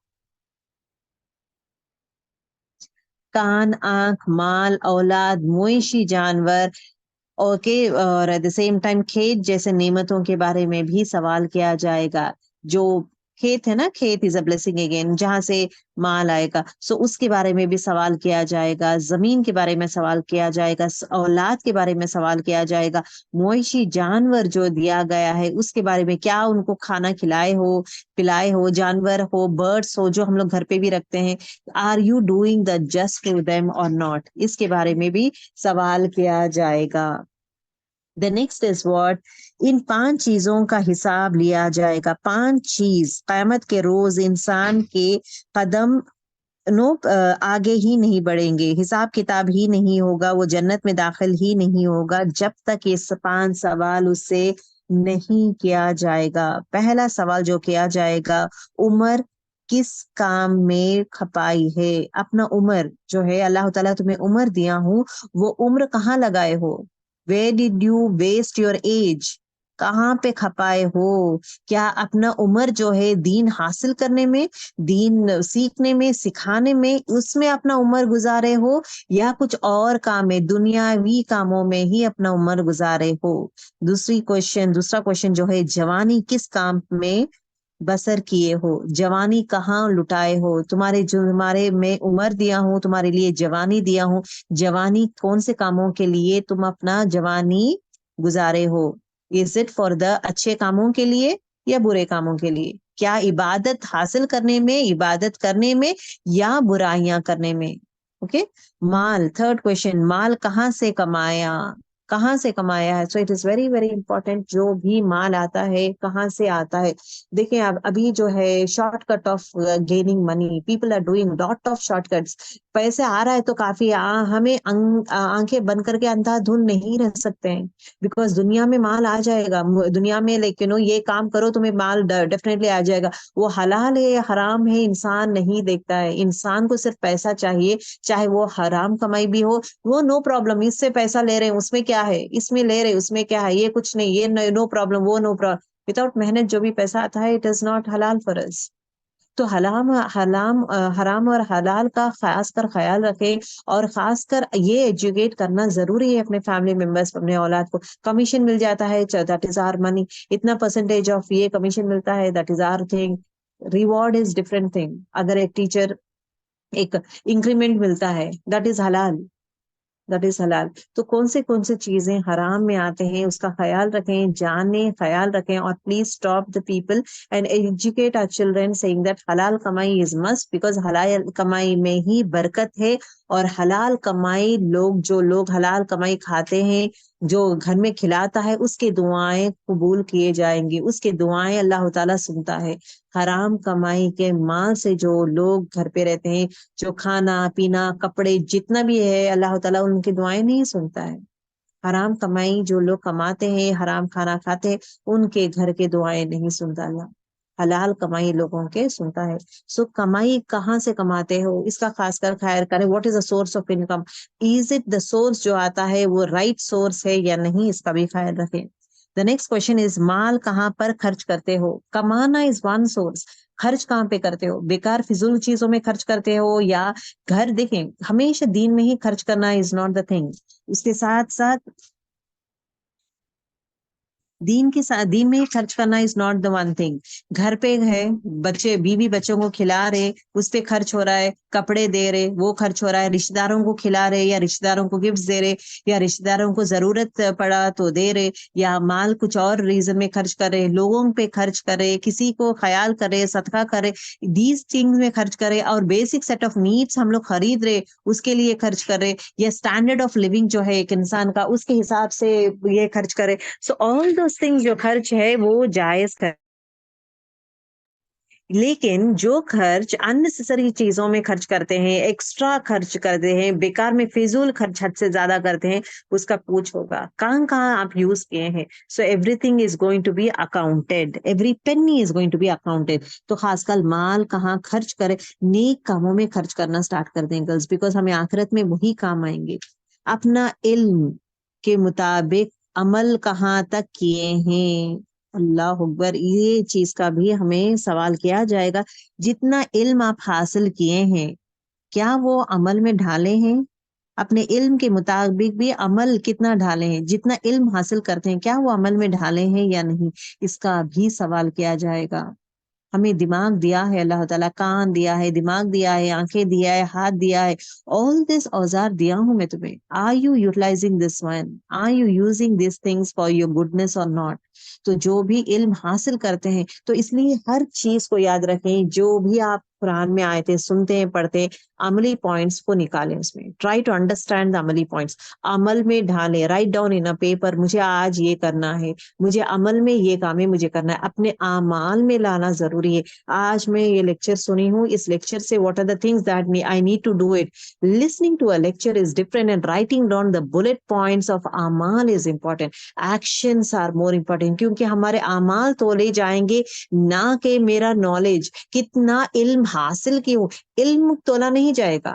کان، آنکھ، مال، اولاد، مویشی جانور، اوکے، اور ایٹ دا سیم ٹائم کھیت جیسے نعمتوں کے بارے میں بھی سوال کیا جائے گا. جو کھیت ہے نا, کھیت از اے بلیسنگ اگین, جہاں سے مال آئے گا. سو اس کے بارے میں بھی سوال کیا جائے گا, زمین کے بارے میں سوال کیا جائے گا, اولاد کے بارے میں سوال کیا جائے گا, مویشی جانور جو دیا گیا ہے اس کے بارے میں, کیا ان کو کھانا کھلائے ہو, پلائے ہو, جانور ہو, برڈس ہو جو ہم لوگ گھر پہ بھی رکھتے ہیں, are you doing the just to them or not, اس کے بارے میں بھی سوال کیا جائے گا. The next is what, ان 5 چیزوں کا حساب لیا جائے گا. 5 چیز قیامت کے روز انسان کے قدم آگے ہی نہیں بڑھیں گے, حساب کتاب ہی نہیں ہوگا, وہ جنت میں داخل ہی نہیں ہوگا جب تک یہ 5 سوال اس سے نہیں کیا جائے گا. پہلا سوال جو کیا جائے گا, عمر کس کام میں کھپائی ہے. اپنا عمر جو ہے, اللہ تعالیٰ تمہیں عمر دیا ہوں, وہ عمر کہاں لگائے ہو. Where did you waste your age? کہاں پہ کھپائے ہو. کیا اپنا عمر جو ہے دین حاصل کرنے میں, دین سیکھنے میں, سکھانے میں, اس میں اپنا عمر گزارے ہو, یا کچھ اور کام میں, دنیاوی کاموں میں ہی اپنا عمر گزارے ہو. دوسرا کوشچن جو ہے, جوانی کس کام میں بسر کیے ہو. جوانی کہاں لٹائے ہو. تمہارے میں عمر دیا ہوں, تمہارے لیے جوانی دیا ہوں, جوانی کون سے کاموں کے لیے تم اپنا جوانی گزارے ہو. از اٹ فار دا اچھے کاموں کے لیے یا برے کاموں کے لیے. کیا عبادت حاصل کرنے میں, عبادت کرنے میں, یا برائیاں کرنے میں. اوکے. مال, تھرڈ کوشچن, مال کہاں سے کمایا, کہاں سے کمایا ہے. So it is very very important, جو بھی مال آتا ہے کہاں سے آتا ہے. دیکھیں ابھی جو ہے short cut of gaining money, people are doing lot of short cuts. پیسے آ رہا ہے تو کافی, ہمیں آنکھیں بند کر کے اندھا دھند نہیں رہ سکتے ہیں, بیکاز دنیا میں مال آ جائے گا. دنیا میں لائک یہ کام کرو تمہیں مال ڈیفینیٹلی آ جائے گا. وہ حلال ہے یا حرام ہے انسان نہیں دیکھتا ہے. انسان کو صرف پیسہ چاہیے, چاہے وہ حرام کمائی بھی ہو, وہ نو پرابلم, اس سے پیسہ لے رہے ہیں اس میں کیا ہے, اس میں لے رہے اس میں کیا ہے, یہ کچھ نہیں, یہ نو پرابلم, وہ نو پرابلم. وداؤٹ محنت جو بھی پیسہ آتا ہے, اٹ از ناٹ حلال فار اس. تو حرام اور حلال کا خاص کر خیال رکھیں, اور خاص کر یہ ایجوکیٹ کرنا ضروری ہے اپنے فیملی ممبرس, اپنے اولاد کو. کمیشن مل جاتا ہے, دیٹ از آر منی, اتنا پرسنٹیج آف یہ کمیشن ملتا ہے, that is our thing. Reward is different thing. اگر ایک ٹیچر ایک انکریمنٹ ملتا ہے, دیٹ از حلال, دیٹ از حلال. تو کون سے چیزیں حرام میں آتے ہیں اس کا خیال رکھیں, جانیں, خیال رکھیں, اور please stop the people and educate our children saying that حلال کمائی از مسٹ, بیکاز حلال کمائی میں ہی برکت ہے. اور حلال کمائی جو لوگ حلال کمائی کھاتے ہیں, جو گھر میں کھلاتا ہے, اس کے دعائیں قبول کیے جائیں گی, اس کے دعائیں اللہ تعالیٰ سنتا ہے. حرام کمائی کے مال سے جو لوگ گھر پہ رہتے ہیں, جو کھانا پینا کپڑے جتنا بھی ہے, اللہ تعالیٰ ان کی دعائیں نہیں سنتا ہے. حرام کمائی جو لوگ کماتے ہیں, حرام کھانا کھاتے ہیں, ان کے گھر کے دعائیں نہیں سنتا اللہ. حلال کمائی لوگوں کے سنتا ہے. سو کمائی کہاں سے کماتے ہو, اس کا خاص کر خیال کریں. What is the source of income, is it the source جو آتا ہے وہ رائٹ سورس ہے یا نہیں, اس کا بھی خیال رکھیں. The next question is, مال کہاں پر خرچ کرتے ہو. کمانا is one source, خرچ کہاں پہ کرتے ہو. بیکار فضول چیزوں میں خرچ کرتے ہو, یا گھر, دیکھیں ہمیشہ دین میں ہی خرچ کرنا is not the thing. اس کے ساتھ ساتھ دین میں ہی خرچ کرنا is not the one thing. گھر پہ ہے, بچے بیوی بچوں کو کھلا رہے, اس پہ خرچ ہو رہا ہے, کپڑے دے رہے وہ خرچ ہو رہا ہے, رشتے داروں کو کھلا رہے یا رشتے داروں کو گفٹ دے رہے, یا رشتے داروں کو ضرورت پڑا تو دے رہے, یا مال کچھ اور ریزن میں خرچ کر رہے, لوگوں پہ خرچ کرے, کسی کو خیال کرے, صدقہ کرے, دیز تھنگز میں خرچ کرے, اور بیسک سیٹ آف نیڈس ہم لوگ خرید رہے اس کے لیے خرچ کرے, یا اسٹینڈرڈ آف لیونگ جو ہے ایک انسان کا اس کے حساب سے یہ خرچ کرے. سو آل دوز تھنگز جو خرچ ہے وہ جائز ہے. لیکن جو خرچ اننیسیسری چیزوں میں خرچ کرتے ہیں, ایکسٹرا خرچ کرتے ہیں, بیکار میں فضول خرچ حد سے زیادہ کرتے ہیں, اس کا پوچھ ہوگا کہاں کہاں آپ یوز کیے ہیں. So everything is going to be accounted, every penny is going to be accounted. تو خاص کر مال کہاں خرچ کرے, نیک کاموں میں خرچ کرنا اسٹارٹ کر دیں گرلز, بیکاز ہمیں آخرت میں وہی کام آئیں گے. اپنا علم کے مطابق عمل کہاں تک کیے ہیں. اللہ اکبر, یہ چیز کا بھی ہمیں سوال کیا جائے گا. جتنا علم آپ حاصل کیے ہیں, کیا وہ عمل میں ڈھالے ہیں. اپنے علم کے مطابق بھی عمل کتنا ڈھالے ہیں. جتنا علم حاصل کرتے ہیں, کیا وہ عمل میں ڈھالے ہیں یا نہیں, اس کا بھی سوال کیا جائے گا. ہمیں دماغ دیا ہے اللہ تعالیٰ، کان دیا ہے، دماغ دیا ہے، آنکھیں دیا ہے، ہاتھ دیا ہے، all this اوزار دیا ہوں میں تمہیں. Are you utilizing this one? Are you using these things for your goodness or not? تو جو بھی علم حاصل کرتے ہیں، تو اس لیے ہر چیز کو یاد رکھیں، جو بھی آپ قرآن میں آئے تھے سنتے ہیں پڑھتے ہیں، عملی پوائنٹس کو نکالیں، اس میں ٹرائی ٹو انڈرسٹینڈ دا عملی پوائنٹس، عمل میں ڈھالیں، رائٹ ڈاؤن ان پیپر، مجھے آج یہ کرنا ہے، مجھے عمل میں یہ کام ہے مجھے کرنا ہے، اپنے اعمال میں لانا ضروری ہے. آج میں یہ لیکچر سنی ہوں، اس لیکچر سے what are the things that I need to do it. Listening to a lecture is different and writing down the bullet points of اعمال is important. Actions are more important, کیونکہ ہمارے اعمال تولے جائیں گے، نہ کہ میرا نالج کتنا علم حاصل کی ہوں. علم تولا نہیں جائے گا،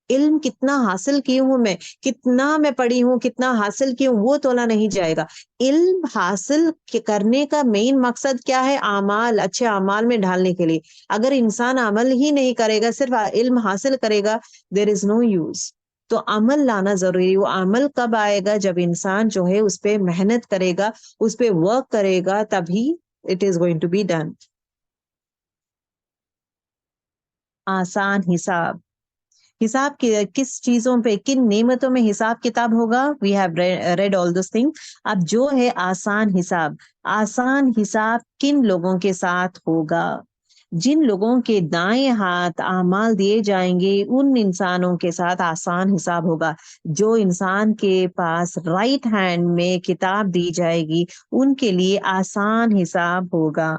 علم کتنا حاصل کی ہوں میں، کتنا میں پڑھی ہوں، کتنا حاصل کی ہوں، وہ تولا نہیں جائے گا. علم حاصل کرنے کا مین مقصد کیا ہے؟ اعمال، اچھے اعمال میں ڈھالنے کے لیے. اگر انسان عمل ہی نہیں کرے گا، صرف علم حاصل کرے گا، دیر از نو یوز. تو عمل لانا ضروری. وہ عمل کب آئے گا؟ جب انسان جو ہے اس پہ محنت کرے گا، اس پہ ورک کرے گا، تبھی it is going to be done. آسان حساب، حساب کس چیزوں پہ، کن نعمتوں میں حساب کتاب ہوگا؟ We have read all those thing. اب جو ہے آسان حساب، آسان حساب کن لوگوں کے ساتھ ہوگا؟ جن لوگوں کے دائیں ہاتھ اعمال دیے جائیں گے، ان انسانوں کے ساتھ آسان حساب ہوگا. جو انسان کے پاس رائٹ ہینڈ میں کتاب دی جائے گی، ان کے لیے آسان حساب ہوگا.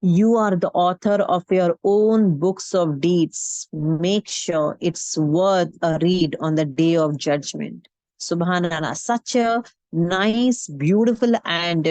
You are the author of your own books of deeds. Make sure it's worth a read on the day of judgment. Subhanallah, such a nice, beautiful and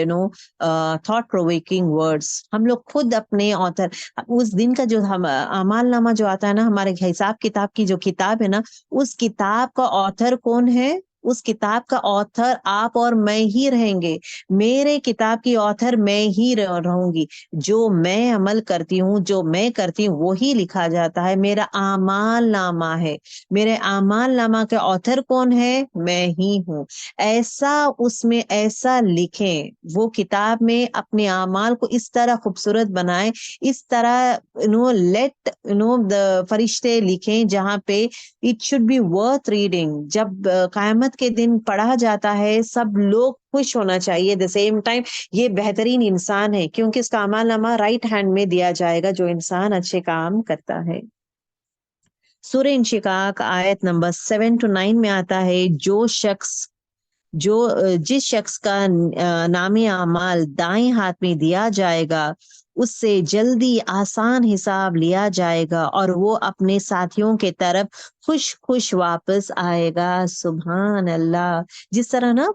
thought-provoking words. ہم لوگ خود اپنے author، اس دن کا جو ہم اعمال نامہ جو آتا ہے نا، ہمارے حساب کتاب کی جو کتاب ہے نا، اس کتاب کا author کون ہے؟ اس کتاب کا author آپ اور میں ہی رہیں گے. میرے کتاب کی author میں ہی رہوں گی. جو میں عمل کرتی ہوں، جو میں کرتی ہوں، وہی لکھا جاتا ہے. میرا اعمال نامہ ہے، میرے اعمال نامہ کے آتھر کون ہے؟ میں ہی ہوں. ایسا اس میں ایسا لکھیں، وہ کتاب میں اپنے اعمال کو اس طرح خوبصورت بنائیں، اس طرح لیٹ فرشتے لکھیں جہاں پہ it should be worth reading. جب قیامت کے دن پڑھا جاتا ہے، سب لوگ خوش ہونا چاہیے. دا سیم ٹائم یہ بہترین انسان ہے، کیونکہ اس کا اعمال نامہ رائٹ ہینڈ میں دیا جائے گا، جو انسان اچھے کام کرتا ہے. سورہ انشقاق آیت نمبر 7 to 9 میں آتا ہے، جس شخص کا نام اعمال دائیں ہاتھ میں دیا جائے گا، اس سے جلدی آسان حساب لیا جائے گا، اور وہ اپنے ساتھیوں کے طرف خوش واپس آئے گا. سبحان اللہ. جس طرح نا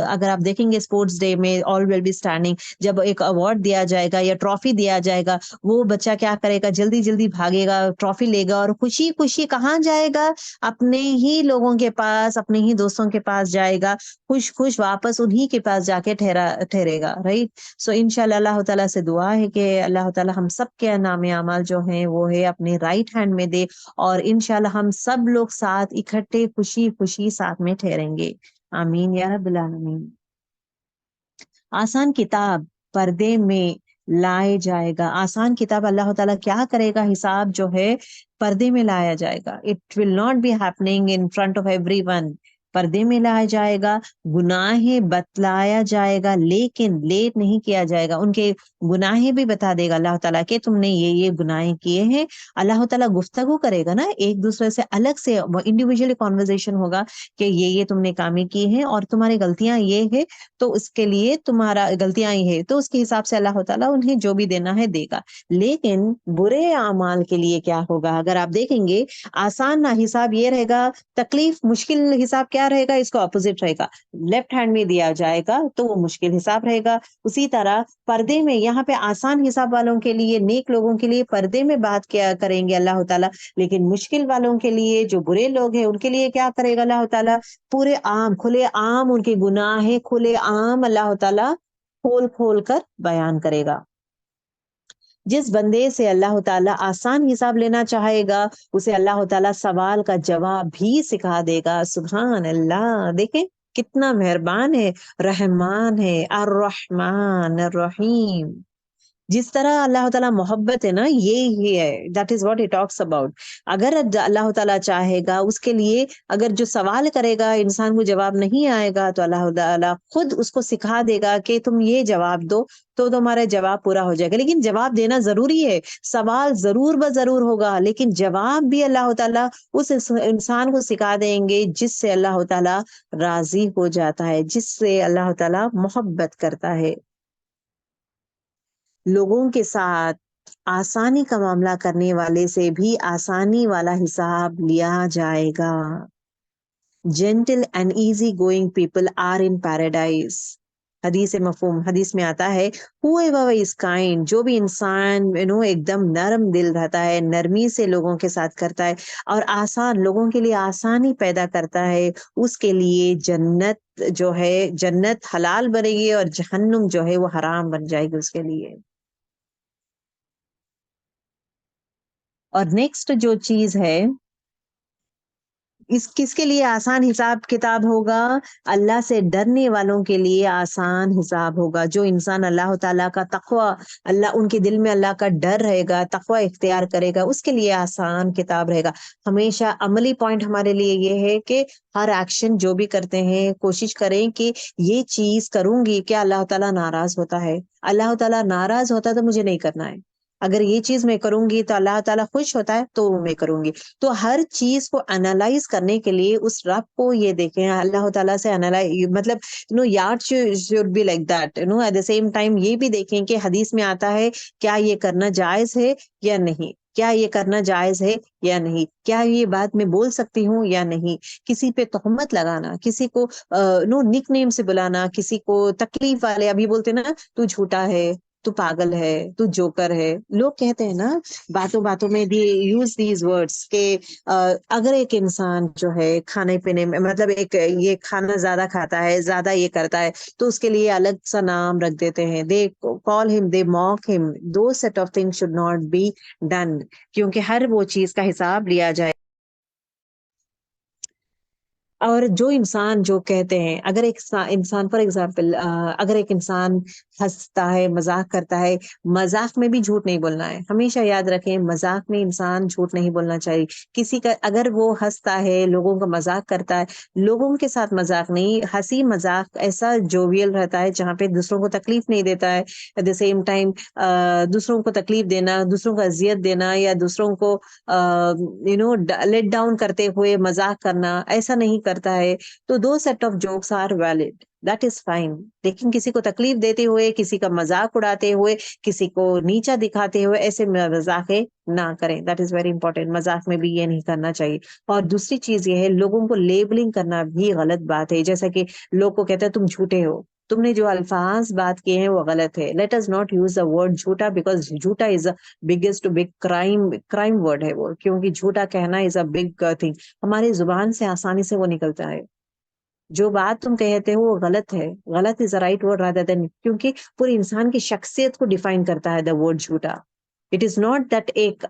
اگر آپ دیکھیں گے اسپورٹس ڈے میں آل ول بی اسٹینڈنگ، جب ایک ایوارڈ دیا جائے گا یا ٹرافی دیا جائے گا، وہ بچہ کیا کرے گا؟ جلدی جلدی بھاگے گا، ٹرافی لے گا، اور خوشی خوشی کہاں جائے گا؟ اپنے ہی لوگوں کے پاس، اپنے ہی دوستوں کے پاس جائے گا، خوش واپس انہی کے پاس جا کے ٹھہرے گا. رائٹ. سو انشاءاللہ اللہ تعالیٰ سے دعا ہے کہ اللہ تعالیٰ ہم سب کے نام اعمال جو ہیں وہ ہے اپنے رائٹ ہینڈ میں دے، اور انشاءاللہ ہم سب لوگ ساتھ اکٹھے خوشی خوشی ساتھ میں ٹھہریں گے. آمین یا رب العالمین. آسان کتاب پردے میں لائے جائے گا. آسان کتاب اللہ تعالیٰ کیا کرے گا؟ حساب جو ہے پردے میں لایا جائے گا. It will not be happening in front of everyone. پردے میں لایا جائے گا، گناہیں بتلایا جائے گا، لیکن لیٹ نہیں کیا جائے گا. ان کے گناہیں بھی بتا دے گا اللہ تعالیٰ کہ تم نے یہ گناہیں کیے ہیں. اللہ تعالیٰ گفتگو کرے گا نا ایک دوسرے سے، الگ سے انڈیویجولی کانورزیشن ہوگا کہ یہ تم نے کامیں کی ہیں اور تمہاری غلطیاں یہ ہے، تو اس کے لیے تمہارا غلطیاں ہی ہے، تو اس کے حساب سے اللہ تعالیٰ انہیں جو بھی دینا ہے دے گا. لیکن برے اعمال کے لیے کیا ہوگا؟ اگر آپ دیکھیں گے آسان حساب یہ رہے گا، تکلیف مشکل حساب کیا رہے گا؟ اس کو اپوزٹ رہے گا. لیفٹ ہینڈ میں دیا جائے گا تو وہ مشکل حساب رہے گا. اسی طرح پردے میں، یہاں پہ آسان حساب والوں کے لیے، نیک لوگوں کے لیے پردے میں بات کیا کریں گے اللہ تعالیٰ، لیکن مشکل والوں کے لیے، جو برے لوگ ہیں، ان کے لیے کیا کرے گا اللہ تعالیٰ؟ پورے عام، کھلے عام ان کے گناہ ہیں، کھلے عام اللہ تعالیٰ کھول کر بیان کرے گا. جس بندے سے اللہ تعالیٰ آسان حساب لینا چاہے گا، اسے اللہ تعالیٰ سوال کا جواب بھی سکھا دے گا. سبحان اللہ. دیکھیں کتنا مہربان ہے، رحمان ہے، الرحمن الرحیم. جس طرح اللہ تعالیٰ محبت ہے نا، یہ ہے، that is what he talks about. اگر اللہ تعالیٰ چاہے گا اس کے لیے، اگر جو سوال کرے گا انسان کو جواب نہیں آئے گا تو اللہ تعالیٰ خود اس کو سکھا دے گا کہ تم یہ جواب دو تو تمہارا جواب پورا ہو جائے گا. لیکن جواب دینا ضروری ہے، سوال ضرور ضرور ہوگا، لیکن جواب بھی اللہ تعالیٰ اس انسان کو سکھا دیں گے جس سے اللہ تعالیٰ راضی ہو جاتا ہے، جس سے اللہ تعالیٰ محبت کرتا ہے. لوگوں کے ساتھ آسانی کا معاملہ کرنے والے سے بھی آسانی والا حساب لیا جائے گا. Gentle and easy going people are in paradise. حدیث مفہوم، حدیث میں آتا ہے whoever is kind، جو بھی انسان ایک دم نرم دل رہتا ہے، نرمی سے لوگوں کے ساتھ کرتا ہے اور آسان، لوگوں کے لیے آسانی پیدا کرتا ہے، اس کے لیے جنت جو ہے، جنت حلال بنے گی اور جہنم جو ہے وہ حرام بن جائے گی اس کے لیے. اور نیکسٹ جو چیز ہے، اس کس کے لیے آسان حساب کتاب ہوگا؟ اللہ سے ڈرنے والوں کے لیے آسان حساب ہوگا. جو انسان اللہ تعالیٰ کا تقوی، اللہ ان کے دل میں اللہ کا ڈر رہے گا، تقوی اختیار کرے گا، اس کے لیے آسان کتاب رہے گا. ہمیشہ عملی پوائنٹ ہمارے لیے یہ ہے کہ ہر ایکشن جو بھی کرتے ہیں کوشش کریں کہ یہ چیز کروں گی کیا اللہ تعالیٰ ناراض ہوتا ہے؟ اللہ تعالیٰ ناراض ہوتا تو مجھے نہیں کرنا ہے. اگر یہ چیز میں کروں گی تو اللہ تعالیٰ خوش ہوتا ہے تو میں کروں گی. تو ہر چیز کو انالائز کرنے کے لیے اس رب کو یہ دیکھیں، اللہ تعالیٰ سے مطلب yard should be like that. At the same time یہ بھی دیکھیں کہ حدیث میں آتا ہے کیا یہ کرنا جائز ہے یا نہیں، کیا یہ کرنا جائز ہے یا نہیں، کیا یہ بات میں بول سکتی ہوں یا نہیں. کسی پہ تہمت لگانا، کسی کو نک نیم سے بلانا، کسی کو تکلیف والے، ابھی بولتے نا تو جھوٹا ہے، تو پاگل ہے، تو جوکر ہے. لوگ کہتے ہیں نا باتوں باتوں میں بھی یوز دیز ورڈس کہ اگر ایک انسان جو ہے کھانے پینے میں مطلب ایک یہ کھانا زیادہ کھاتا ہے، زیادہ یہ کرتا ہے تو اس کے لیے الگ سا نام رکھ دیتے ہیں. دے کال ہم، they mock him. Two set of thing should not be done, کیونکہ ہر وہ چیز کا حساب لیا جائے. اور جو انسان جو کہتے ہیں، اگر ایک انسان فار ایگزامپل اگر ایک انسان ہنستا ہے، مذاق کرتا ہے، مذاق میں بھی جھوٹ نہیں بولنا ہے. ہمیشہ یاد رکھیں مذاق میں انسان جھوٹ نہیں بولنا چاہیے. کسی کا اگر وہ ہنستا ہے، لوگوں کا مذاق کرتا ہے، لوگوں کے ساتھ مذاق نہیں، ہنسی مذاق ایسا جوویل رہتا ہے جہاں پہ دوسروں کو تکلیف نہیں دیتا ہے. ایٹ دا سیم ٹائم دوسروں کو تکلیف دینا، دوسروں کو اذیت دینا یا دوسروں کو لیٹ ڈاؤن کرتے ہوئے مذاق کرنا ایسا نہیں کرتا ہے. تو two set of jokes are valid, that is fine. لیکن کسی کو تکلیف دیتے ہوئے، کسی کا مذاق اڑاتے ہوئے، کسی کو نیچا دکھاتے ہوئے ایسے مذاق نہ کریں. That is very important. مذاق میں بھی یہ نہیں کرنا چاہیے. اور دوسری چیز یہ ہے لوگوں کو لیبلنگ کرنا بھی غلط بات ہے. جیسا کہ لوگ کو کہتے ہیں تم جھوٹے ہو، تم نے جو الفاظ بات کیے ہیں وہ غلط ہے. Let us not use the word جھوٹا، بیکاز جھوٹا is biggest big crime word ہے وہ، کیونکہ جھوٹا کہنا از اے بگ تھنگ. ہماری زبان سے آسانی سے وہ نکلتا ہے. جو بات تم کہتے ہو وہ غلط ہے. غلط is right word rather than, کیونکہ پورے انسان کی شخصیت کو ڈیفائن کرتا ہے دا ورڈ جھوٹا. اٹ از ناٹ دیٹ ایک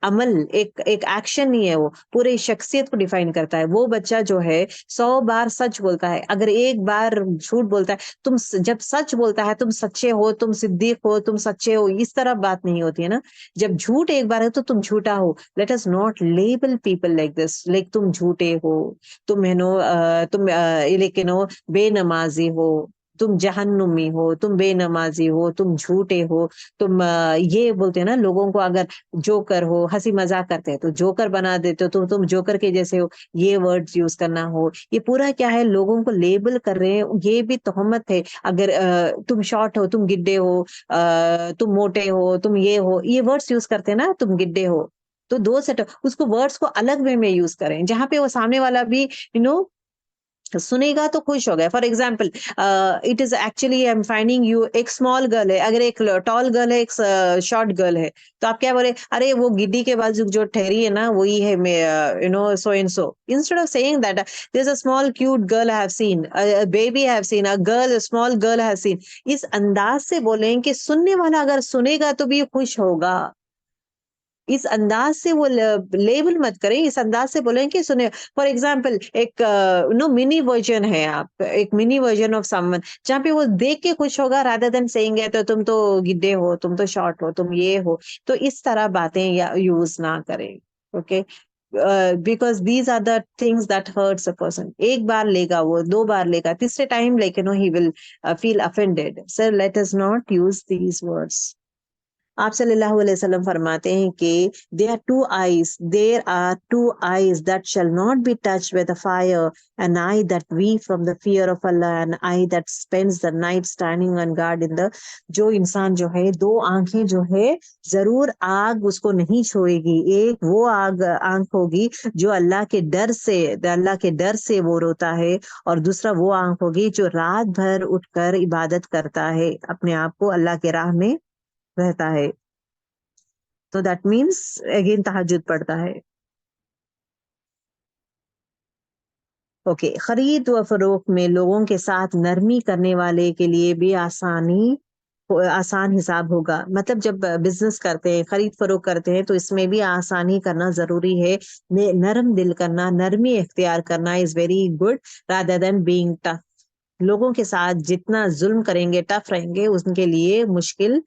عمل، ایک ایکشن نہیں ہے، وہ پورے شخصیت کو ڈیفائن کرتا ہے. وہ بچہ جو ہے 100 بار سچ بولتا ہے، اگر ایک بار جھوٹ بولتا ہے، تم جب سچ بولتا ہے تم سچے ہو، تم صدیق ہو، تم سچے ہو، اس طرح بات نہیں ہوتی ہے نا. جب جھوٹ ایک بار ہے تو تم جھوٹا ہو. Let us not label people like this, like تم جھوٹے ہو، تم تم لیکن بے نمازی ہو، تم جہنمی ہو، تم بے نمازی ہو، تم جھوٹے ہو، تم یہ بولتے ہیں نا لوگوں کو اگر جوکر ہو، ہنسی مذاق کرتے ہیں تو جوکر بنا دیتے ہو، تم جوکر کے جیسے ہو، یہ ورڈز یوز کرنا ہو. یہ پورا کیا ہے لوگوں کو لیبل کر رہے ہیں. یہ بھی تہمت ہے. اگر تم شارٹ ہو، تم گڈے ہو، تم موٹے ہو، تم یہ ہو، یہ ورڈز یوز کرتے ہیں نا، تم گڈے ہو. تو دو سیٹ اس کو ورڈز کو الگ وے میں یوز کریں جہاں پہ وہ سامنے والا بھی سنے گا تو خوش ہو گیا. For example it is actually I am finding you, ایک اسمال گرل ہے، اگر ایک ٹال گرل ہے، ایک شارٹ گرل ہے، تو آپ کیا بولے؟ ارے وہ گڈی کے بازو جو ٹھہری ہے نا وہی ہے so and so. Instead of saying that there is a small cute girl I have seen, baby have seen, a girl, small girl have seen. اس انداز سے بولیں کہ سننے والا اگر سنے گا تو بھی خوش ہوگا. اس انداز سے وہ لیبل مت کریں، اس انداز سے بولیں کہ سنیں فار ایگزامپل ایک منی ورژن ہے، آپ ایک منی ورژن آف سم ون جہاں پہ وہ دیکھ کے خوش ہوگا رادر دین سیئنگ تو تم تو گڈے ہو، تم تو شارٹ ہو، تم یہ ہو. تو اس طرح باتیں یوز نہ کریں. Okay, because these are the things that hurts a person. ایک بار لے گا وہ، دو بار لے گا، تیسرے ٹائم لیکن he will feel offended. Sir let us not use these words. آپ صلی اللہ علیہ وسلم فرماتے ہیں کہ there are two eyes that shall not be touched with the fire, an eye that weep from the fear of Allah, an eye that spends the night standing on guard in the. جو انسان جو ہے دو آنکھیں جو ہے ضرور آگ اس کو نہیں چھوئے گی. ایک وہ آنکھ ہوگی جو اللہ کے ڈر سے وہ روتا ہے، اور دوسرا وہ آنکھ ہوگی جو رات بھر اٹھ کر عبادت کرتا ہے، اپنے آپ کو اللہ کے راہ میں رہتا ہے. تو دیٹ مینس اگین تہجد پڑھتا ہے. اوکے، خرید و فروخت میں لوگوں کے ساتھ نرمی کرنے والے کے لیے بھی آسان حساب ہوگا. مطلب جب بزنس کرتے ہیں، خرید فروخت کرتے ہیں، تو اس میں بھی آسانی کرنا ضروری ہے. نرم دل کرنا، نرمی اختیار کرنا is very good rather than being tough. لوگوں کے ساتھ جتنا ظلم کریں گے، ٹف رہیں گے، ان کے لیے مشکل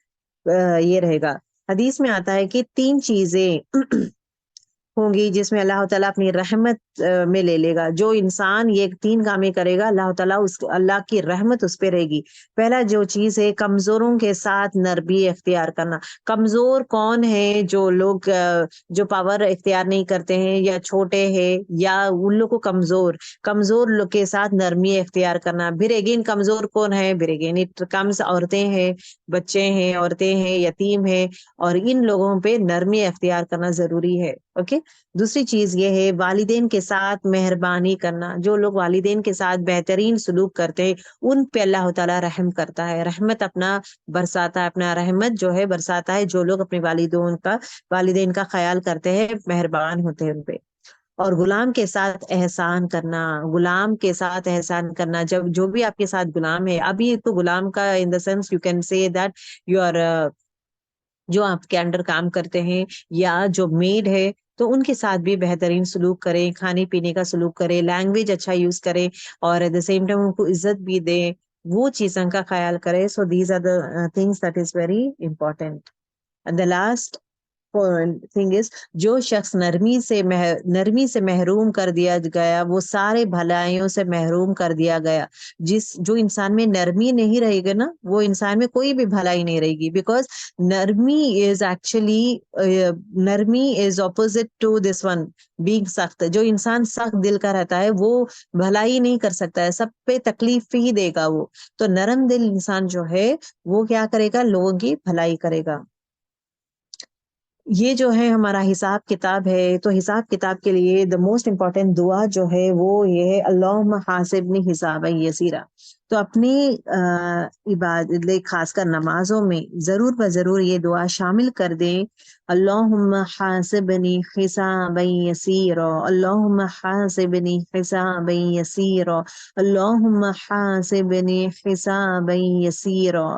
یہ رہے گا. حدیث میں آتا ہے کہ 3 چیزیں ہوں گی جس میں اللہ تعالیٰ اپنی رحمت میں لے لے گا. جو انسان یہ 3 کامیں کرے گا، اللہ تعالیٰ اللہ کی رحمت اس پہ رہے گی. پہلا جو چیز ہے، کمزوروں کے ساتھ نرمی اختیار کرنا. کمزور کون ہے؟ جو لوگ جو پاور اختیار نہیں کرتے ہیں یا چھوٹے ہیں، یا ان لوگ کو کمزور لوگ کے ساتھ نرمی اختیار کرنا. پھر اگین کمزور کون ہے؟ پھر اگین اٹ کمز عورتیں ہیں، بچے ہیں، عورتیں ہیں، یتیم ہیں، اور ان لوگوں پہ نرمی اختیار کرنا ضروری ہے. اوکے، دوسری چیز یہ ہے والدین کے ساتھ مہربانی کرنا. جو لوگ والدین کے ساتھ بہترین سلوک کرتے ہیں ان پہ اللہ تعالیٰ رحم کرتا ہے، رحمت اپنا برساتا ہے، اپنا رحمت جو ہے برساتا ہے. جو لوگ اپنے والدین کا خیال کرتے ہیں، مہربان ہوتے ہیں ان پہ. اور غلام کے ساتھ احسان کرنا. جب جو بھی آپ کے ساتھ غلام ہے، ابھی تو غلام کا in the sense you can say that you are جو آپ کے انڈر کام کرتے ہیں یا جو میڈ ہے، تو ان کے ساتھ بھی بہترین سلوک کریں، کھانے پینے کا سلوک کریں، لینگویج اچھا یوز کریں، اور ایٹ دا سیم ٹائم ان کو عزت بھی دیں، وہ چیزوں کا خیال کریں. So these are the things that is very important. And the last thing is جو شخص نرمی سے محروم کر دیا گیا، وہ سارے بھلائیوں سے محروم کر دیا گیا. جو انسان میں نرمی نہیں رہے گا نا، وہ انسان میں کوئی بھی بھلائی نہیں رہے گی. بیکاز نرمی is opposite to this one being سخت. جو انسان سخت دل کا رہتا ہے وہ بھلائی نہیں کر سکتا ہے، سب پہ تکلیف ہی دے گا وہ. تو نرم دل انسان جو ہے وہ کیا کرے گا؟ لوگوں کی بھلائی کرے گا. یہ جو ہے ہمارا حساب کتاب ہے. تو حساب کتاب کے لیے دا موسٹ امپورٹینٹ دعا جو ہے وہ یہ ہے، اللہم حاسبنی حسابا یسیرا. تو اپنی عبادت خاص کر نمازوں میں ضرور بضرور یہ دعا شامل کر دیں. اللہم حاسبنی حسابا یسیرا، اللہم حاسبنی حسابا یسیرا، اللہم حاسبنی حسابا یسیرا.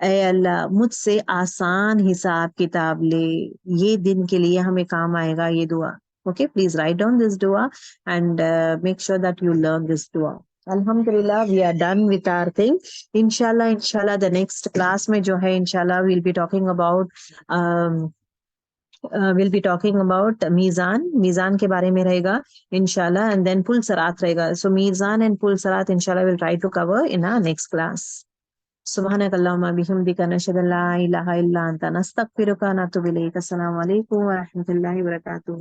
اے اللہ مجھ سے آسان حساب کتاب لے. یہ دن کے لیے ہمیں کام آئے گا یہ دعا. Okay, please write down this دعا and make sure that you learn this دعا. الحمدللہ we are done with our thing. انشاءاللہ دا نیکسٹ کلاس میں جو ہے انشاءاللہ ویل بی ٹاکنگ اباؤٹ میزان کے بارے میں رہے گا انشاءاللہ. اینڈ دین پل صراط رہے گا. سو میزان اینڈ پل صراط انشاءاللہ we'll try to cover in our next class. سبحانک اللہم بحمدک نشہد ان لا الہ الا انت نستغفرک ونتوب الیک. السلام علیکم ورحمۃ اللہ وبرکاتہ.